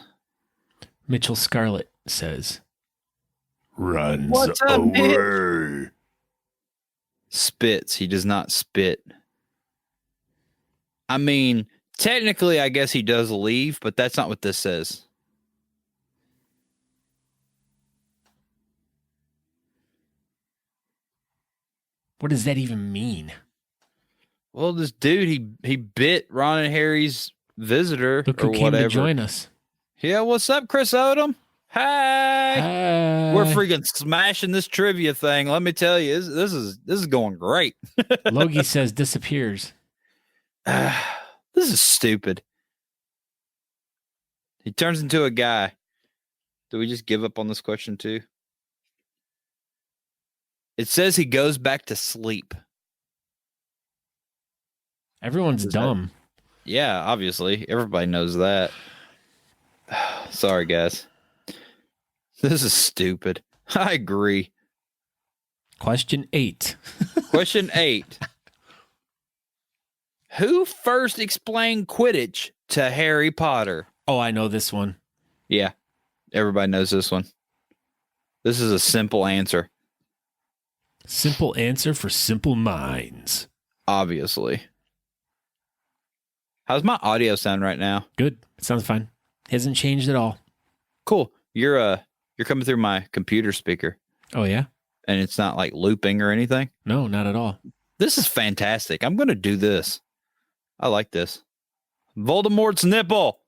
[SPEAKER 1] Mitchell Scarlett says,
[SPEAKER 2] Runs
[SPEAKER 3] What's up,
[SPEAKER 2] away.
[SPEAKER 3] Spits. He does not spit. I mean, technically, I guess he does leave, but that's not what this says.
[SPEAKER 1] what does that even mean?
[SPEAKER 3] Well, this dude, he bit Ron and Harry's visitor
[SPEAKER 1] Look
[SPEAKER 3] or
[SPEAKER 1] who came
[SPEAKER 3] whatever.
[SPEAKER 1] to join us.
[SPEAKER 3] Yeah, what's up, Chris Odom? Hey.
[SPEAKER 1] Hi.
[SPEAKER 3] We're freaking smashing this trivia thing. Let me tell you, this is going great.
[SPEAKER 1] Logie says disappears.
[SPEAKER 3] This is stupid. He turns into a guy. Do we just give up on this question too? It says he goes back to sleep.
[SPEAKER 1] Everyone's dumb.
[SPEAKER 3] Yeah, obviously. Everybody knows that. Sorry, guys. This is stupid. I agree.
[SPEAKER 1] Question 8.
[SPEAKER 3] Question 8. Who first explained Quidditch to Harry Potter?
[SPEAKER 1] Oh, I know this one.
[SPEAKER 3] Yeah, everybody knows this one. This is a simple answer.
[SPEAKER 1] Simple answer for simple minds.
[SPEAKER 3] Obviously. How's my audio sound right now?
[SPEAKER 1] Good. It sounds fine. Hasn't changed at all.
[SPEAKER 3] Cool. You're coming through my computer speaker,
[SPEAKER 1] Oh, yeah?
[SPEAKER 3] and it's not like looping or anything.
[SPEAKER 1] No, not at all.
[SPEAKER 3] This is fantastic. I'm going to do this. I like this. Voldemort's nipple.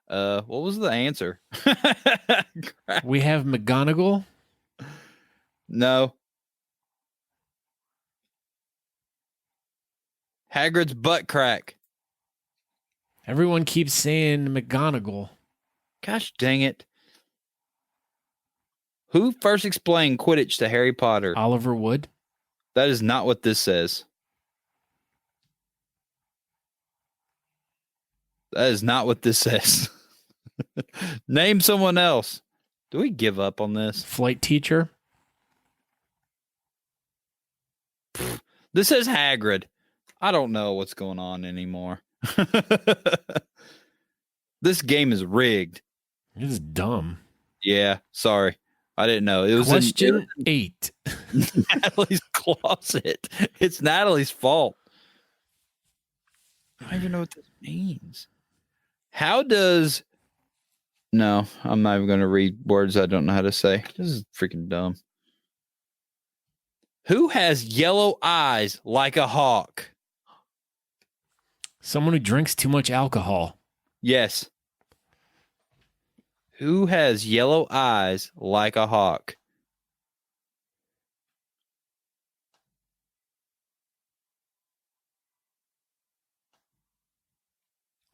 [SPEAKER 3] What was the answer?
[SPEAKER 1] We have McGonagall.
[SPEAKER 3] No. Hagrid's butt crack.
[SPEAKER 1] Everyone keeps saying McGonagall.
[SPEAKER 3] Gosh dang it. Who first explained Quidditch to Harry Potter?
[SPEAKER 1] Oliver Wood.
[SPEAKER 3] That is not what this says. That is not what this says. Name someone else. Do we give up on this?
[SPEAKER 1] Flight teacher.
[SPEAKER 3] This says Hagrid. I don't know what's going on anymore. This game is rigged.
[SPEAKER 1] This is dumb.
[SPEAKER 3] Yeah, sorry. I didn't know. It was
[SPEAKER 1] Question 8.
[SPEAKER 3] Natalie's closet. It's Natalie's fault. I don't even know what this means. How does... No, I'm not even going to read words I don't know how to say. This is freaking dumb. Who has yellow eyes like a hawk?
[SPEAKER 1] Someone who drinks too much alcohol.
[SPEAKER 3] Yes. Who has yellow eyes like a hawk?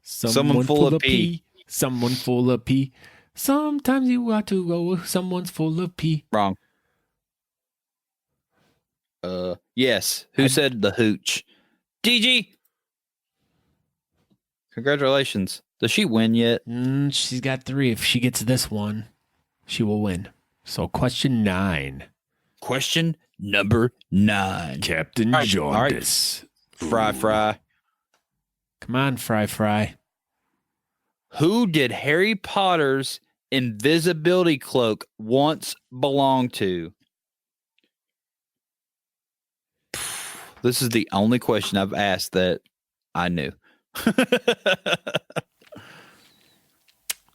[SPEAKER 3] Someone full of pee.
[SPEAKER 1] Someone full of pee. Sometimes you got to go. Someone's full of pee.
[SPEAKER 3] Wrong. Yes. Who said the hooch? DG. Congratulations. Does she win yet?
[SPEAKER 1] She's got 3. If she gets this one, she will win. So question 9.
[SPEAKER 3] Question number 9.
[SPEAKER 1] Captain
[SPEAKER 3] All right,
[SPEAKER 1] Jaundice.
[SPEAKER 3] Fry.
[SPEAKER 1] Come on, Fry.
[SPEAKER 3] Who did Harry Potter's invisibility cloak once belong to? This is the only question I've asked that I knew.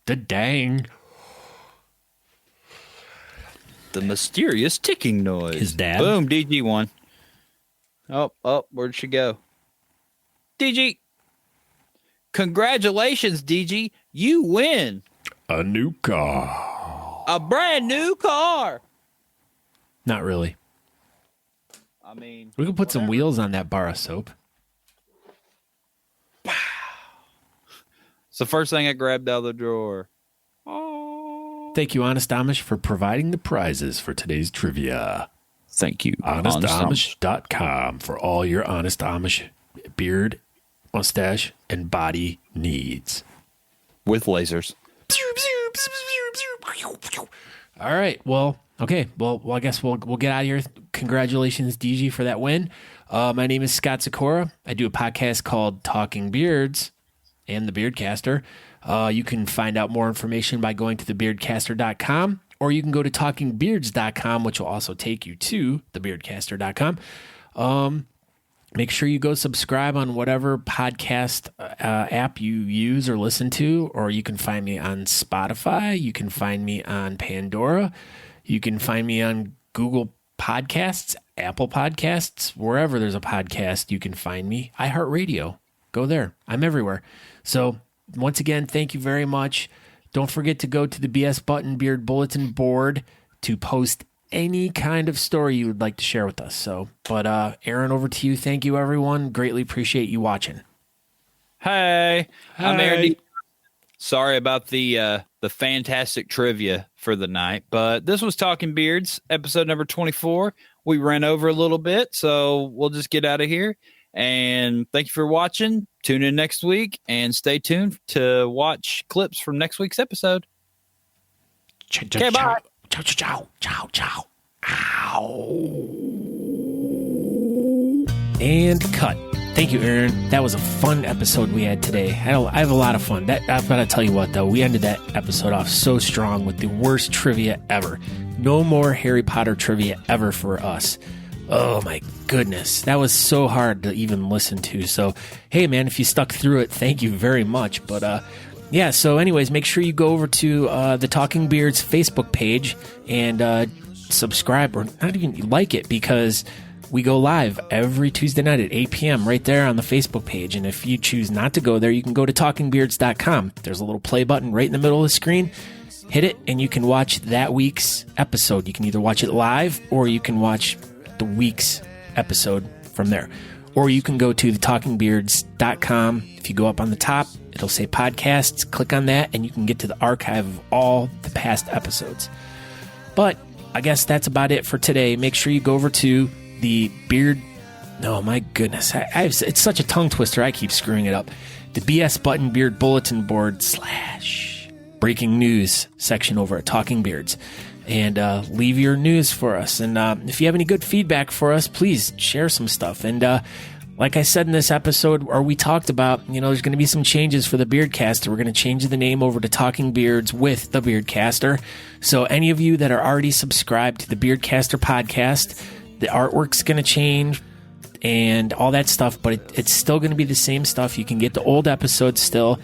[SPEAKER 1] The dang.
[SPEAKER 3] The mysterious ticking noise.
[SPEAKER 1] His dad.
[SPEAKER 3] Boom, DG won. Oh, where'd she go? DG. Congratulations, DG. You win.
[SPEAKER 1] A new car.
[SPEAKER 3] A brand new car.
[SPEAKER 1] Not really.
[SPEAKER 3] I mean,
[SPEAKER 1] We could put some wheels on that bar of soap.
[SPEAKER 3] it's the first thing I grabbed out of the drawer.
[SPEAKER 1] Thank you, Honest Amish, for providing the prizes for today's trivia.
[SPEAKER 3] Thank you,
[SPEAKER 1] HonestAmish.com for all your Honest Amish beard, mustache, and body needs.
[SPEAKER 3] With lasers.
[SPEAKER 1] All right. Well, okay. Well, I guess we'll get out of here. Congratulations, DG, for that win. My name is Scott Sikora. I do a podcast called Talking Beards and the Beardcaster. You can find out more information by going to thebeardcaster.com, or you can go to talkingbeards.com, which will also take you to thebeardcaster.com. Make sure you go subscribe on whatever podcast app you use or listen to, or you can find me on Spotify. You can find me on Pandora. You can find me on Google Podcasts, Apple Podcasts, wherever there's a podcast, you can find me. iHeartRadio. Go there. I'm everywhere. So once again, thank you very much. Don't forget to go to the Buttons Beard Bulletin Board to post any kind of story you would like to share with us. So, but Aaron, over to you. Thank you, everyone. Greatly appreciate you watching.
[SPEAKER 3] Hey, I'm Aaron. Sorry about the fantastic trivia for the night, but this was Talking Beards, episode number 24. We ran over a little bit, so we'll just get out of here. And thank you for watching. Tune in next week and stay tuned to watch clips from next week's episode. Okay, bye.
[SPEAKER 1] Ciao, ciao, ciao, ciao. Ow. And cut. Thank you, Aaron. That was a fun episode we had today. I have a lot of fun. I've got to tell you what, though. We ended that episode off so strong with the worst trivia ever. No more Harry Potter trivia ever for us. Oh, my goodness. That was so hard to even listen to. So, hey, man, if you stuck through it, thank you very much. But, yeah, so anyways, make sure you go over to the Talking Beards Facebook page and subscribe, or not even like it, because we go live every Tuesday night at 8 p.m. right there on the Facebook page. And if you choose not to go there, you can go to talkingbeards.com. There's a little play button right in the middle of the screen. Hit it, and you can watch that week's episode. You can either watch it live, or you can watch the week's episode from there. Or you can go to thetalkingbeards.com. If you go up on the top, it'll say podcasts. Click on that, and you can get to the archive of all the past episodes. But I guess that's about it for today. Make sure you go over to the Beard... Oh, my goodness. It's such a tongue twister. I keep screwing it up. The BS Button Beard Bulletin Board / breaking news section over at Talking Beards. And leave your news for us. And if you have any good feedback for us, please share some stuff. And like I said in this episode, or we talked about, there's going to be some changes for the Beardcaster. We're going to change the name over to Talking Beards with the Beardcaster. So any of you that are already subscribed to the Beardcaster podcast, the artwork's going to change and all that stuff, but it's still going to be the same stuff. You can get the old episodes still.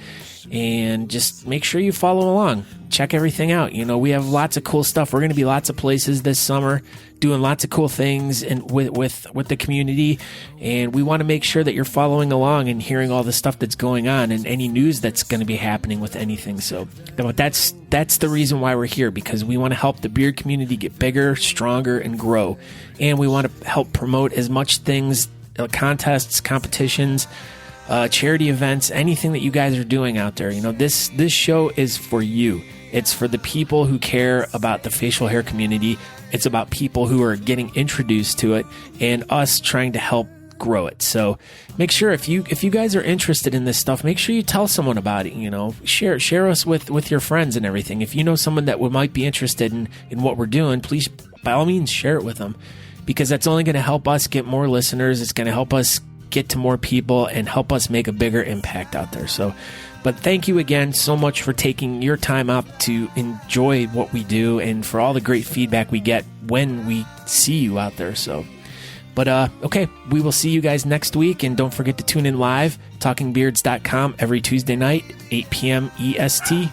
[SPEAKER 1] And just make sure you follow along. Check everything out. We have lots of cool stuff. We're going to be lots of places this summer, doing lots of cool things and with the community. And we want to make sure that you're following along and hearing all the stuff that's going on and any news that's going to be happening with anything. So that's the reason why we're here, because we want to help the beard community get bigger, stronger, and grow. And we want to help promote as much things, contests, competitions, charity events, anything that you guys are doing out there. This show is for you. It's for the people who care about the facial hair community. It's about people who are getting introduced to it and us trying to help grow it. So make sure if you guys are interested in this stuff, make sure you tell someone about it. Share us with your friends and everything. If you know someone that might be interested in what we're doing, please by all means share it with them, because that's only going to help us get more listeners. It's going to help us get to more people and help us make a bigger impact out there. So, but thank you again so much for taking your time out to enjoy what we do and for all the great feedback we get when we see you out there. So, but okay, we will see you guys next week, and don't forget to tune in live, talkingbeards.com every Tuesday night, 8 p.m. EST.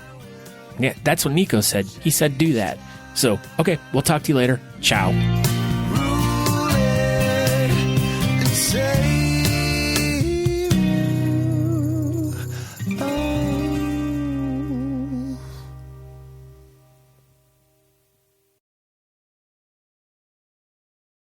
[SPEAKER 1] Yeah, that's what Nico said. He said do that. So, okay, we'll talk to you later. Ciao.